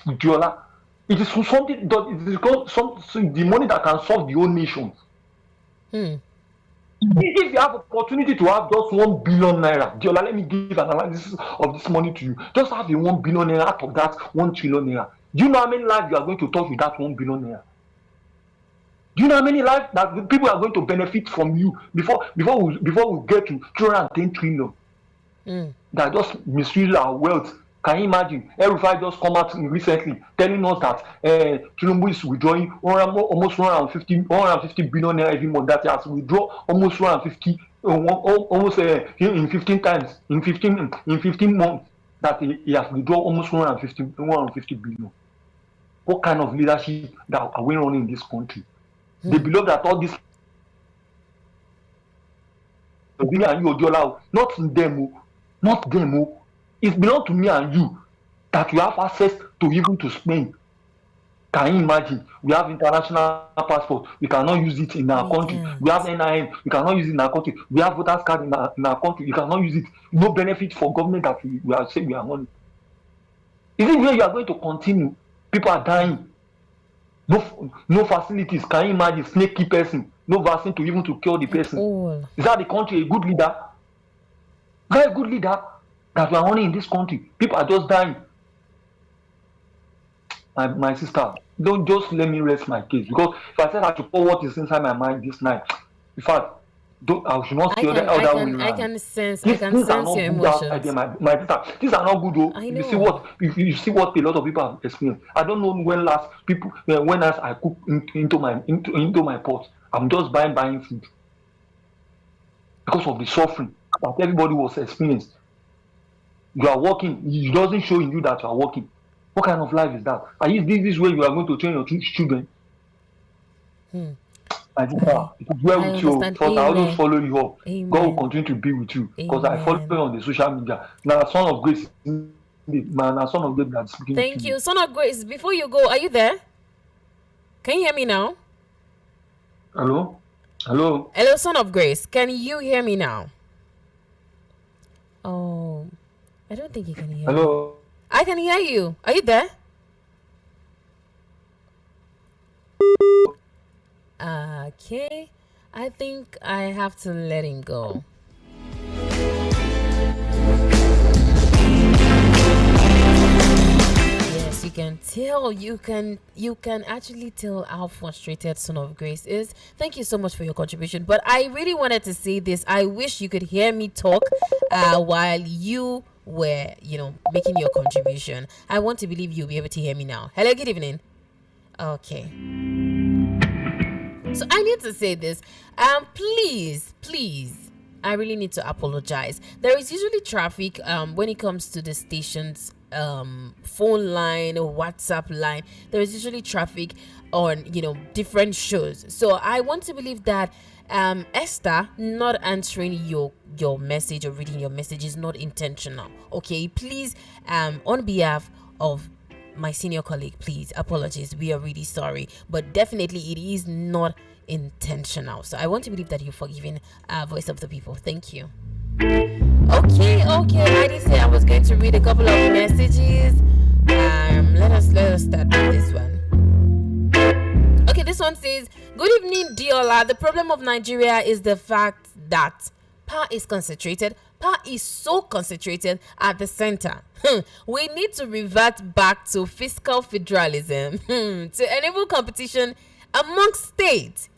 It is something that it is called the money that can solve the whole nation. If you have opportunity to have just 1 billion naira, Diola, let me give an analysis of this money to you. Just have a 1 billion naira out of that 1 trillion naira. Do you know how many lives you are going to touch with that 1 billion naira? Do you know how many lives that the people are going to benefit from you before we get to 210 trillion? That just misuse our wealth. Can you imagine? El-Rufai just come out recently telling us that Tinubu is withdrawing almost 150 billion naira every month. That he has withdrawn almost 150, almost in 15 times, in 15 months, that he has withdrawn almost 150 billion. What kind of leadership that are we running in this country? They believe that all this and you, Odiola, not them, it belongs to me and you that we have access to even to Spain. Can you imagine? We have international passport. We cannot use it in our country. We have NIN. We cannot use it in our country. We have voters card in our country. We cannot use it. No benefit for government that we are saying we are on. Is it where you are going to continue? People are dying. No facilities. Can you imagine? Snaky person. No vaccine to even to cure the person. Is that the country a good leader? Is that a good leader that we are running in this country? People are just dying. My sister, don't just let me rest my case, because if I said I should pour what is inside my mind this night, in fact, I should not see other way around. I can sense your emotions. My sister, these are not good though. You see what a lot of people have experienced. I don't know when last I cook into my pot. I'm just buying food because of the suffering that everybody was experiencing. You are working, it doesn't show in you that you are working. What kind of life is that? Are you this way you are going to train your children? I think it is well with you. Because I always follow you up. Amen. God will continue to be with you. Because I follow you on the social media. Now, Son of Grace, Son of Grace, I'm speaking. Thank you, Son of Grace. Before you go, are you there? Can you hear me now? Hello, Son of Grace. Can you hear me now? Oh, I don't think you can hear. Hello. Me. I can hear you. Are you there? Okay. I think I have to let him go. Yes, you can tell. You can actually tell how frustrated Son of Grace is. Thank you so much for your contribution. But I really wanted to say this. I wish you could hear me talk while you were, making your contribution. I want to believe you'll be able to hear me now. Hello, good evening. Okay. So I need to say this. Please, I really need to apologize. There is usually traffic when it comes to the station's phone line or WhatsApp line. There is usually traffic on, different shows. So I want to believe that Esther not answering your message or reading your message is not intentional. Okay, please, on behalf of my senior colleague, please, apologies. We are really sorry, but definitely it is not intentional. So I want to believe that you're forgiving Voice of the People. Thank you. Okay. I did say I was going to read a couple of messages. Let us start with this one. Okay, this one says, good evening, Diola. The problem of Nigeria is the fact that power is concentrated. Power is so concentrated at the center. We need to revert back to fiscal federalism to enable competition amongst states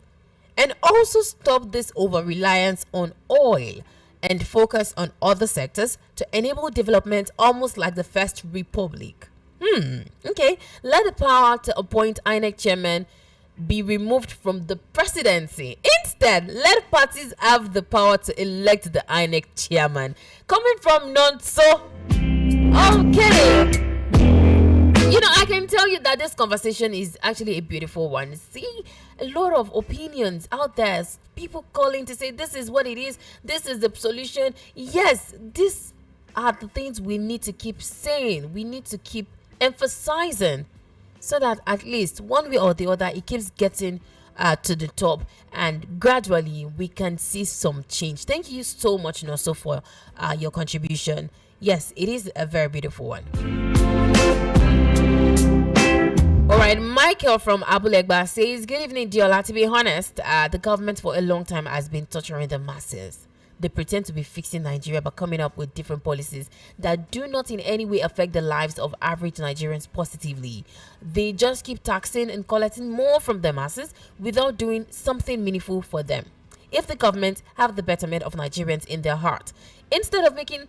and also stop this over-reliance on oil and focus on other sectors to enable development almost like the First Republic. Okay. Let the power to appoint INEC chairman be removed from the presidency. Instead, let parties have the power to elect the INEC chairman. Coming from Nonso. Okay. I can tell you that this conversation is actually a beautiful one. See, a lot of opinions out there. People calling to say this is what it is. This is the solution. Yes, this are the things we need to keep saying, we need to keep emphasizing, so that at least one way or the other it keeps getting to the top, and gradually we can see some change. Thank you so much, Noso, for your contribution. Yes, it is a very beautiful one. All right, Michael from Abulegba says, good evening, Diola. To be honest, the government for a long time has been torturing the masses. They pretend to be fixing Nigeria by coming up with different policies that do not in any way affect the lives of average Nigerians positively. They just keep taxing and collecting more from the masses without doing something meaningful for them. If the government have the betterment of Nigerians in their heart, instead of making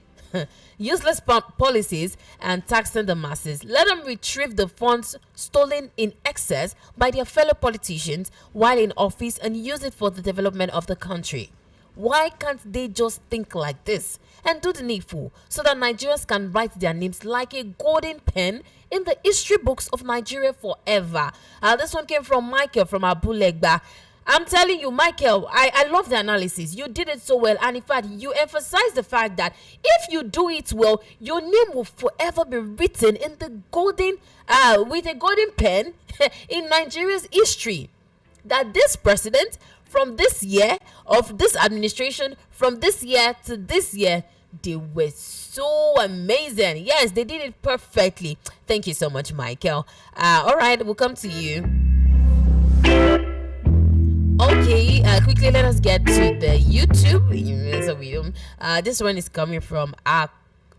useless policies and taxing the masses, let them retrieve the funds stolen in excess by their fellow politicians while in office and use it for the development of the country. Why can't they just think like this and do the needful so that Nigerians can write their names like a golden pen in the history books of Nigeria forever? This one came from Michael from Abulegba. I'm telling you, Michael, I love the analysis. You did it so well. And in fact, you emphasize the fact that if you do it well, your name will forever be written in the golden, with a golden pen in Nigeria's history. That this president, from this year of this administration, from this year to this year, they were so amazing. Yes, they did it perfectly. Thank you so much, Michael. All right, we'll come to you. Okay, quickly let us get to the YouTube. This one is coming from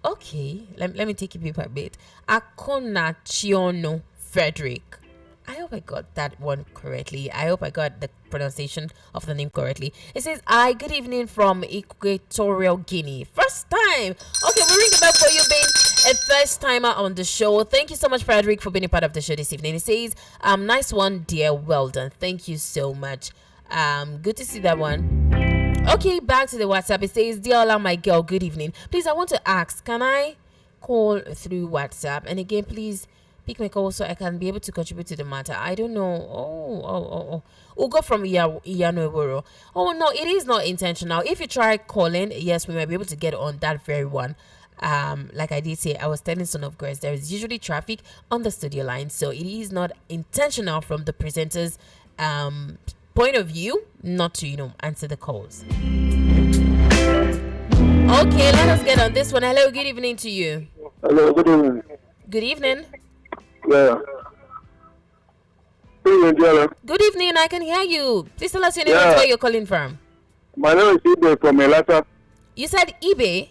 okay, let me take it bit by bit. Akonachiono Frederick. I hope I got that one correctly. I hope I got the pronunciation of the name correctly. It says, "Hi, good evening from Equatorial Guinea. First time." Okay, we'll ring the bell for you being a first timer on the show. Thank you so much, Frederick, for being a part of the show this evening. It says, "Nice one, dear. Well done." Thank you so much. Good to see that one. Okay, back to the WhatsApp. It says, "Diola, my girl, good evening. Please, I want to ask, can I call through WhatsApp? And again, please pick my call so I can be able to contribute to the matter. I don't know." Ugo from Iyano. Oh no, it is not intentional. If you try calling, yes, we might be able to get on that very one. Like I did say, I was telling Son of Grace, there is usually traffic on the studio line, so it is not intentional from the presenter's point of view not to answer the calls. Okay, let us get on this one. Hello, good evening to you. Hello, good evening. Good evening. Yeah. Good evening, I can hear you. Please tell us your name and where you're calling from. My name is Ibe from Elata. You said Ibe?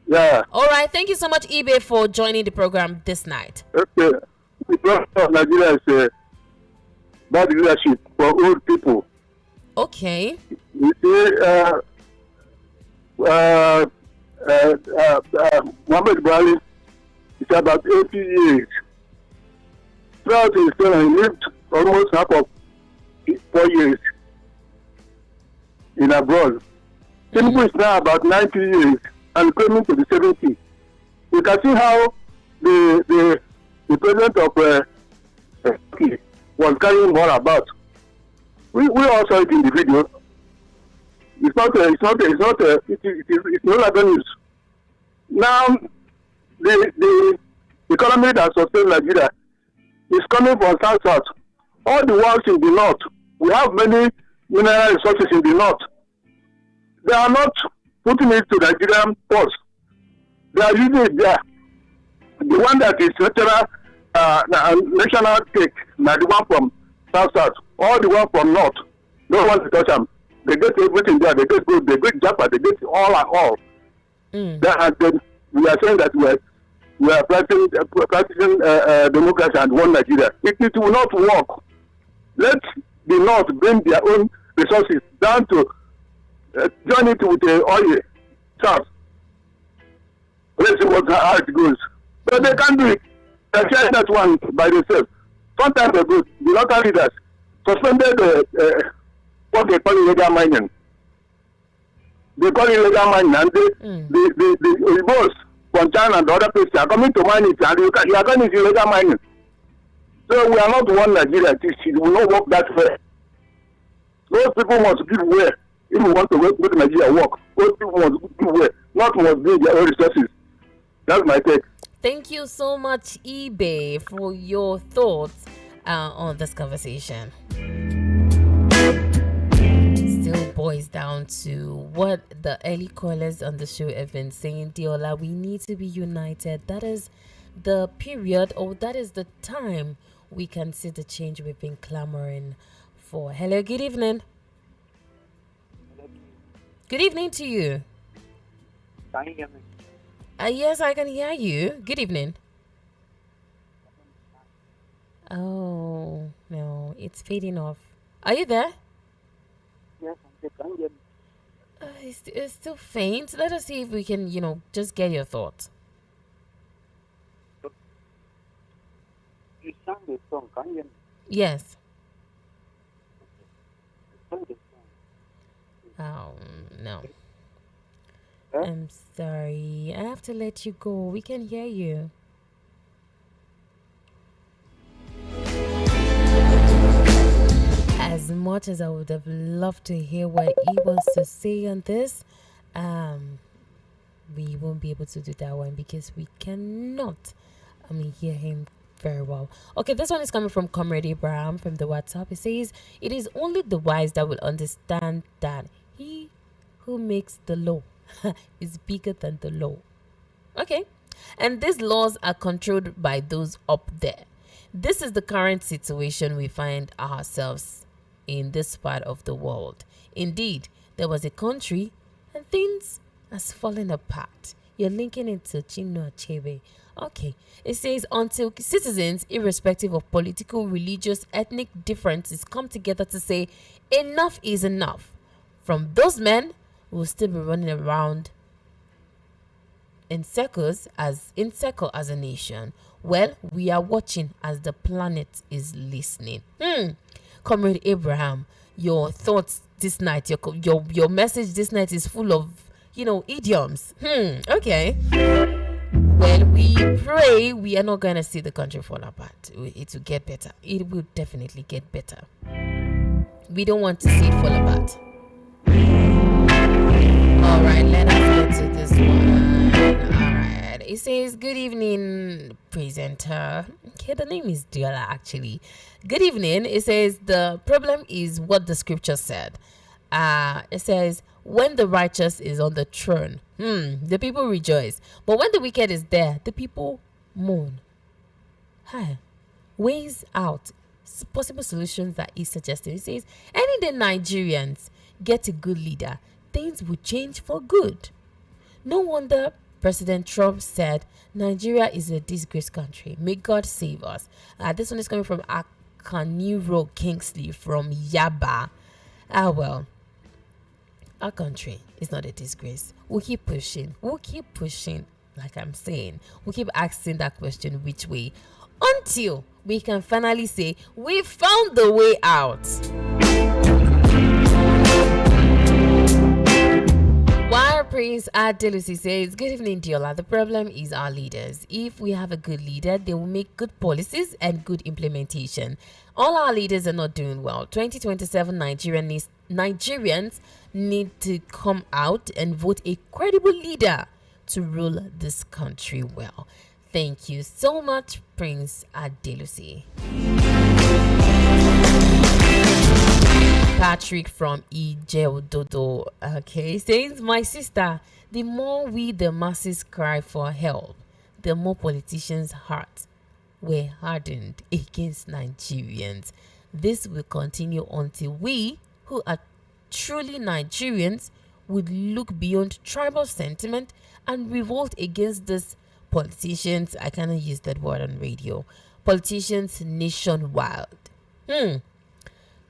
Yeah. All right, thank you so much, Ibe, for joining the program this night. Okay. The problem of Nigeria is bad leadership for old people. Okay. You see, Muhammad Buhari is about 80 years. Throughout his time, he lived almost half of 4 years in abroad. Tinubu is now about 90 years and coming to the 70. You can see how the president of Turkey was carrying more about. We all saw it in the video. It's no longer news. Now, the economy that sustains Nigeria is coming from south. All the works in the north, we have many mineral resources in the north. They are not putting it to Nigerian ports. They are using it there. The one that is national cake, not the one from south. All the one from north, no one to touch them. They get everything there. They get good. They get Japa. They get all and all. Then we are saying that we are practicing democracy and one Nigeria. It will not work. Let the north bring their own resources down to join it with the oil south. Let's see how it goes. But they can't do it. They're sharing that one by themselves. Some time ago, the local leaders suspended what they call illegal mining. They call it illegal mining, and the boss from China and the other places are coming to mine it, and you are going to illegal mining. So we are not one Nigeria. It will not work that way. Those people must give way if we want to make Nigeria work. Those people must give way. Not must bring their own resources That's my take. Thank you so much, eBay, for your thoughts on this conversation. Still boils down to what the early callers on the show have been saying, Diola. We need to be united. That is the period, or that is the time we can see the change we've been clamoring for. Hello, good evening. Good evening to you. Can you hear me? Yes, I can hear you. Good evening. Oh, no, it's fading off. Are you there? Yes, I'm there. Can you hear me? It's still faint. Let us see if we can, just get your thoughts. You sang the song. Can you hear me? Yes. You sang the song. Oh, no. Huh? I'm sorry. I have to let you go. We can hear you. As much as I would have loved to hear what he wants to say on this, we won't be able to do that one because we cannot hear him very well. Okay, this one is coming from Comrade Abraham from the WhatsApp. It says, it is only the wise that will understand that he who makes the law is bigger than the law. Okay, and these laws are controlled by those up there. This is the current situation we find ourselves in this part of the world. Indeed, there was a country and things has fallen apart. You're linking it to Chinua Achebe. Okay, it says until citizens, irrespective of political, religious, ethnic differences, come together to say enough is enough, from those men will still be running around in circles as a nation. Well, we are watching as the planet is listening. Comrade Abraham, your thoughts this night, your message this night is full of idioms. Okay. Well, we pray we are not going to see the country fall apart. It will get better. It will definitely get better. We don't want to see it fall apart. All right, let us get to this one. All right. It says, good evening, presenter. Okay, the name is Diola, actually. Good evening. It says, the problem is what the scripture said. It says, when the righteous is on the throne, the people rejoice. But when the wicked is there, the people mourn. Hi. Ways out. Possible solutions that he's suggesting. He says, any day Nigerians get a good leader, things will change for good. No wonder President Trump said Nigeria is a disgraced country. May God save us. This one is coming from Akaniro Kingsley from Yaba. Well, our country is not a disgrace. We'll keep pushing. Like I'm saying, we'll keep asking that question which way until we can finally say we found the way out. While Prince Adelusi says, good evening, Diola. The problem is our leaders. If we have a good leader, they will make good policies and good implementation. All our leaders are not doing well. 2027 Nigerians need to come out and vote a credible leader to rule this country well. Thank you so much, Prince Adelusi. Patrick from Ijeododo, okay, says, my sister, the more we the masses cry for help, the more politicians' hearts were hardened against Nigerians. This will continue until we, who are truly Nigerians, would look beyond tribal sentiment and revolt against these politicians. I cannot use that word on radio. Politicians nationwide.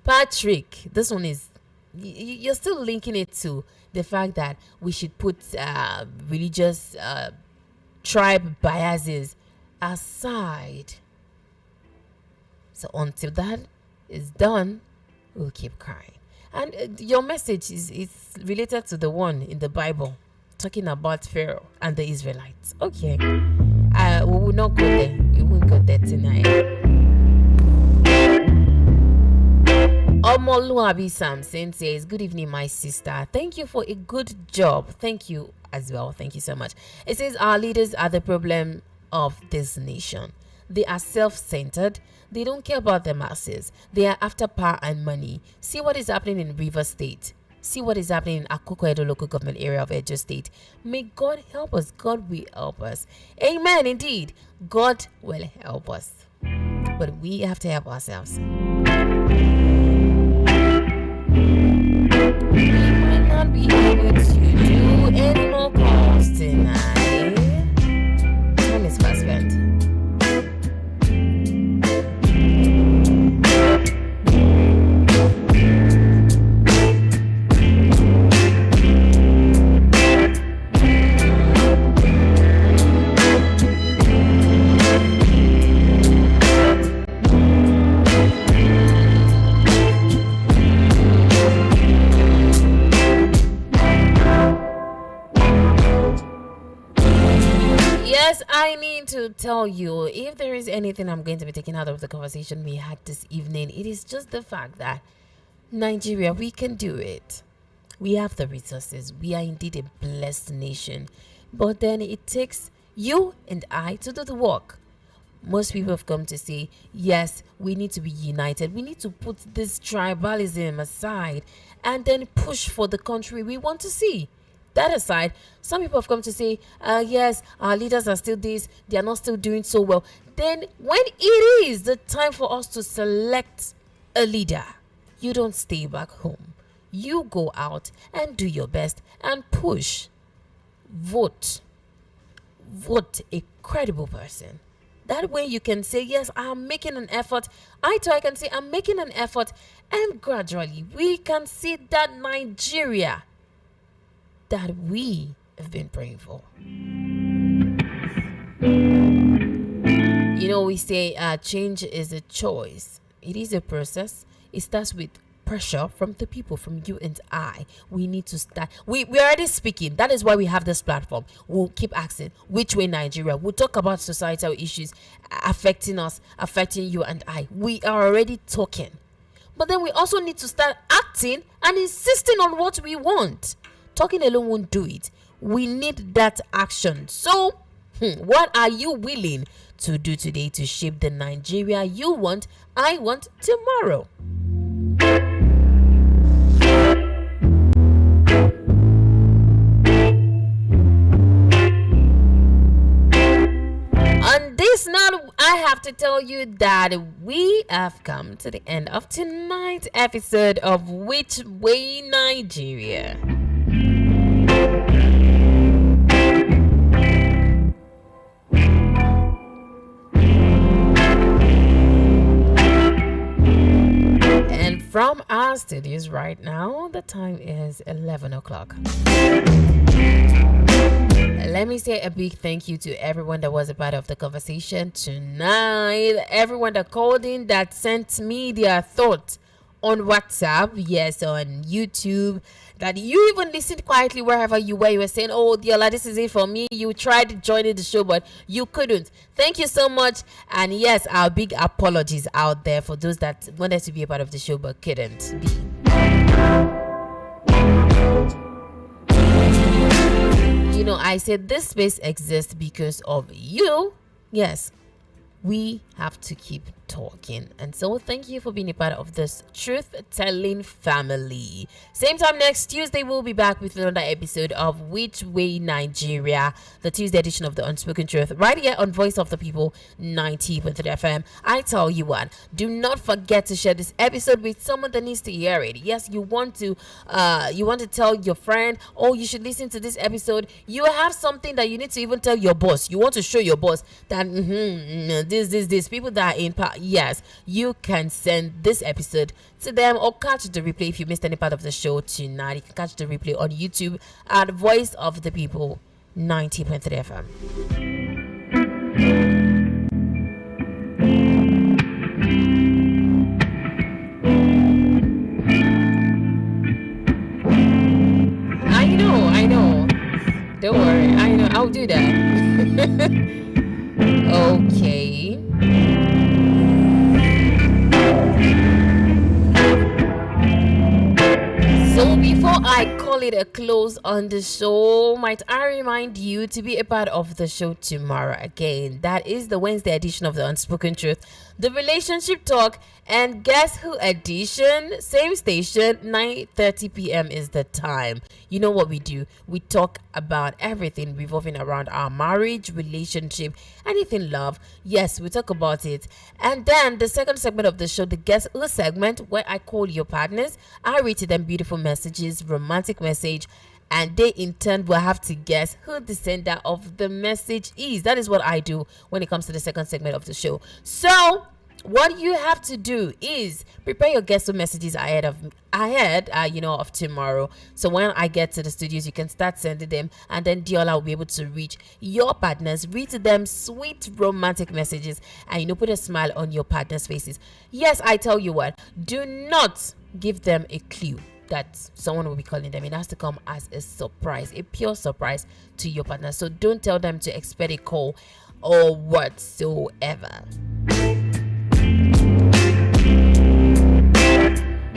Patrick, this one is, you're still linking it to the fact that we should put religious tribe biases aside. So until that is done, we'll keep crying. And your message is related to the one in the Bible talking about Pharaoh and the Israelites. Okay, we will not go there. We won't go there tonight. Omoluabi Samson says, good evening, my sister. Thank you for a good job. Thank you. as well. Thank you so much. It says our leaders are the problem of this nation. They are self-centered. They don't care about the masses. They are after power and money. See what is happening in Rivers State. See what is happening in Akoko Edo local government area of Edo State. May God help us. God will help us. Amen. Indeed, God will help us. But we have to help ourselves. We might not be able to do any more calls tonight. Time is fast spent. I need to tell you, if there is anything I'm going to be taking out of the conversation we had this evening, it is just the fact that Nigeria, we can do it. We have the resources. We are indeed a blessed nation. But then it takes you and I to do the work. Most people have come to say, yes, we need to be united. We need to put this tribalism aside and then push for the country we want to see. That aside, some people have come to say, yes, our leaders are still this, they are not still doing so well. Then when it is the time for us to select a leader, you don't stay back home. You go out and do your best and push. Vote a credible person. That way you can say, yes, I'm making an effort. I can say I'm making an effort, and gradually we can see that Nigeria that we have been praying for. You know, we say change is a choice. It is a process. It starts with pressure from the people, from you and I. We need to start. We're already speaking. That is why we have this platform. We'll keep asking, which way Nigeria? We'll talk about societal issues affecting us, affecting you and I. We are already talking. But then we also need to start acting and insisting on what we want. Talking alone won't do it. We need that action. So, what are you willing to do today to shape the Nigeria you want, I want tomorrow? On this note, I have to tell you that we have come to the end of tonight's episode of Which Way Nigeria. And from our studios right now, the time is 11 o'clock. Let me say a big thank you to everyone that was a part of the conversation tonight. Everyone that called in, that sent me their thoughts on WhatsApp, yes, on YouTube, that you even listened quietly wherever you were. You were saying, oh, Diola, this is it for me. You tried joining the show, but you couldn't. Thank you so much. And yes, our big apologies out there for those that wanted to be a part of the show but couldn't be. You know, I said this space exists because of you. Yes, we have to keep talking. And so thank you for being a part of this truth-telling family. Same time next Tuesday, we'll be back with another episode of Which Way Nigeria, the Tuesday edition of The Unspoken Truth, right here on Voice of the People 90.3 FM. I tell you what, do not forget to share this episode with someone that needs to hear it. Yes, you want to tell your friend, oh, you should listen to this episode. You have something that you need to even tell your boss. You want to show your boss that this people that are in power. Yes, you can send this episode to them or catch the replay if you missed any part of the show tonight. You can catch the replay on YouTube at Voice of the People 90.3 FM. I know. Don't worry. I know. I'll do that. Okay. So before I call it a close on the show, might I remind you to be a part of the show tomorrow again. That is the Wednesday edition of the Unspoken Truth, the Relationship Talk, and Guess Who edition. Same station, 9:30 p.m. is the time. You know what we do? We talk about everything revolving around our marriage, relationship, anything love. Yes, we talk about it. And then the second segment of the show, the Guess Who segment, where I call your partners. I read to them beautiful messages, romantic message, and they in turn will have to guess who the sender of the message is. That is what I do when it comes to the second segment of the show. So what you have to do is prepare your guest messages ahead of tomorrow. So when I get to the studios, you can start sending them, and then Diola will be able to reach your partners, read to them sweet romantic messages, and put a smile on your partner's faces. Yes, I tell you what, do not give them a clue that someone will be calling them. It has to come as a surprise, a pure surprise to your partner. So don't tell them to expect a call or whatsoever.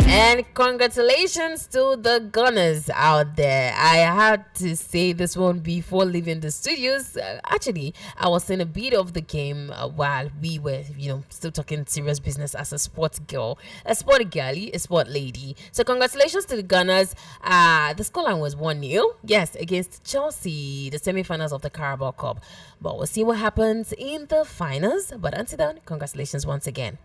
And congratulations to the Gunners out there. I had to say this one before leaving the studios. Actually, I was in a bit of the game while we were, still talking serious business as a sports girl, a sporty girlie, a sport lady. So congratulations to the Gunners. The scoreline was 1-0, yes, against Chelsea, the semi-finals of the Carabao Cup. But we'll see what happens in the finals. But until then, congratulations once again.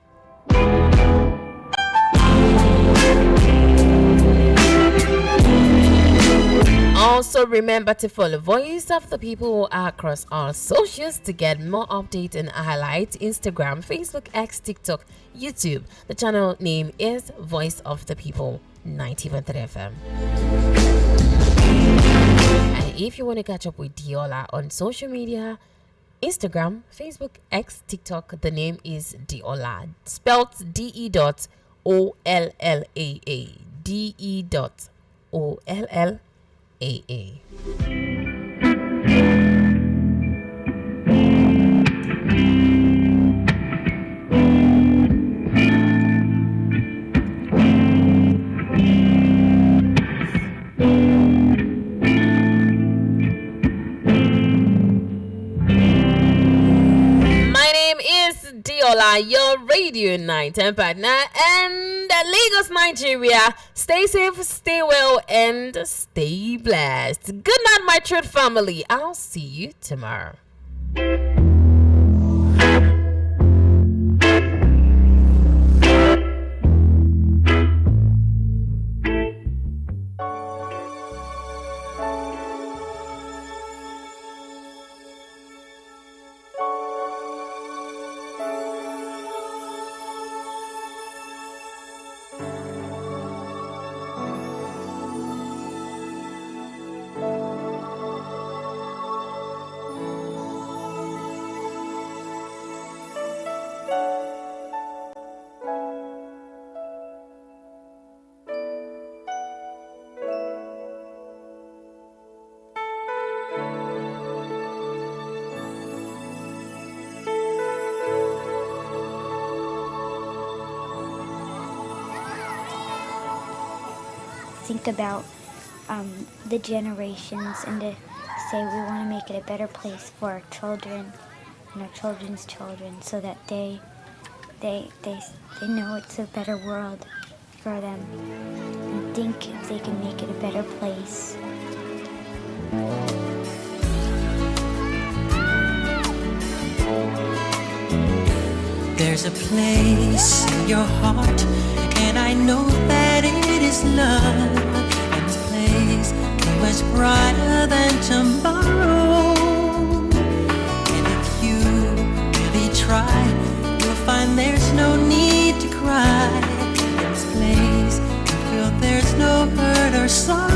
Also, remember to follow Voice of the People across all socials to get more updates and highlights: Instagram, Facebook, X, TikTok, YouTube. The channel name is Voice of the People 90.3 FM. And if you want to catch up with Diola on social media, Instagram, Facebook, X, TikTok, the name is Diola, spelled DE.OLLAA, DE.OLLAA. Diola, your Radio 910 partner, and Lagos, Nigeria. Stay safe, stay well, and stay blessed. Good night, my truth family. I'll see you tomorrow. Think about the generations and to say we want to make it a better place for our children and our children's children, so that they know it's a better world for them, and think if they can make it a better place. There's a place in your heart, and I know that it is love. And this place is much brighter than tomorrow. And if you really try, you'll find there's no need to cry. In this place, you feel there's no hurt or sorrow.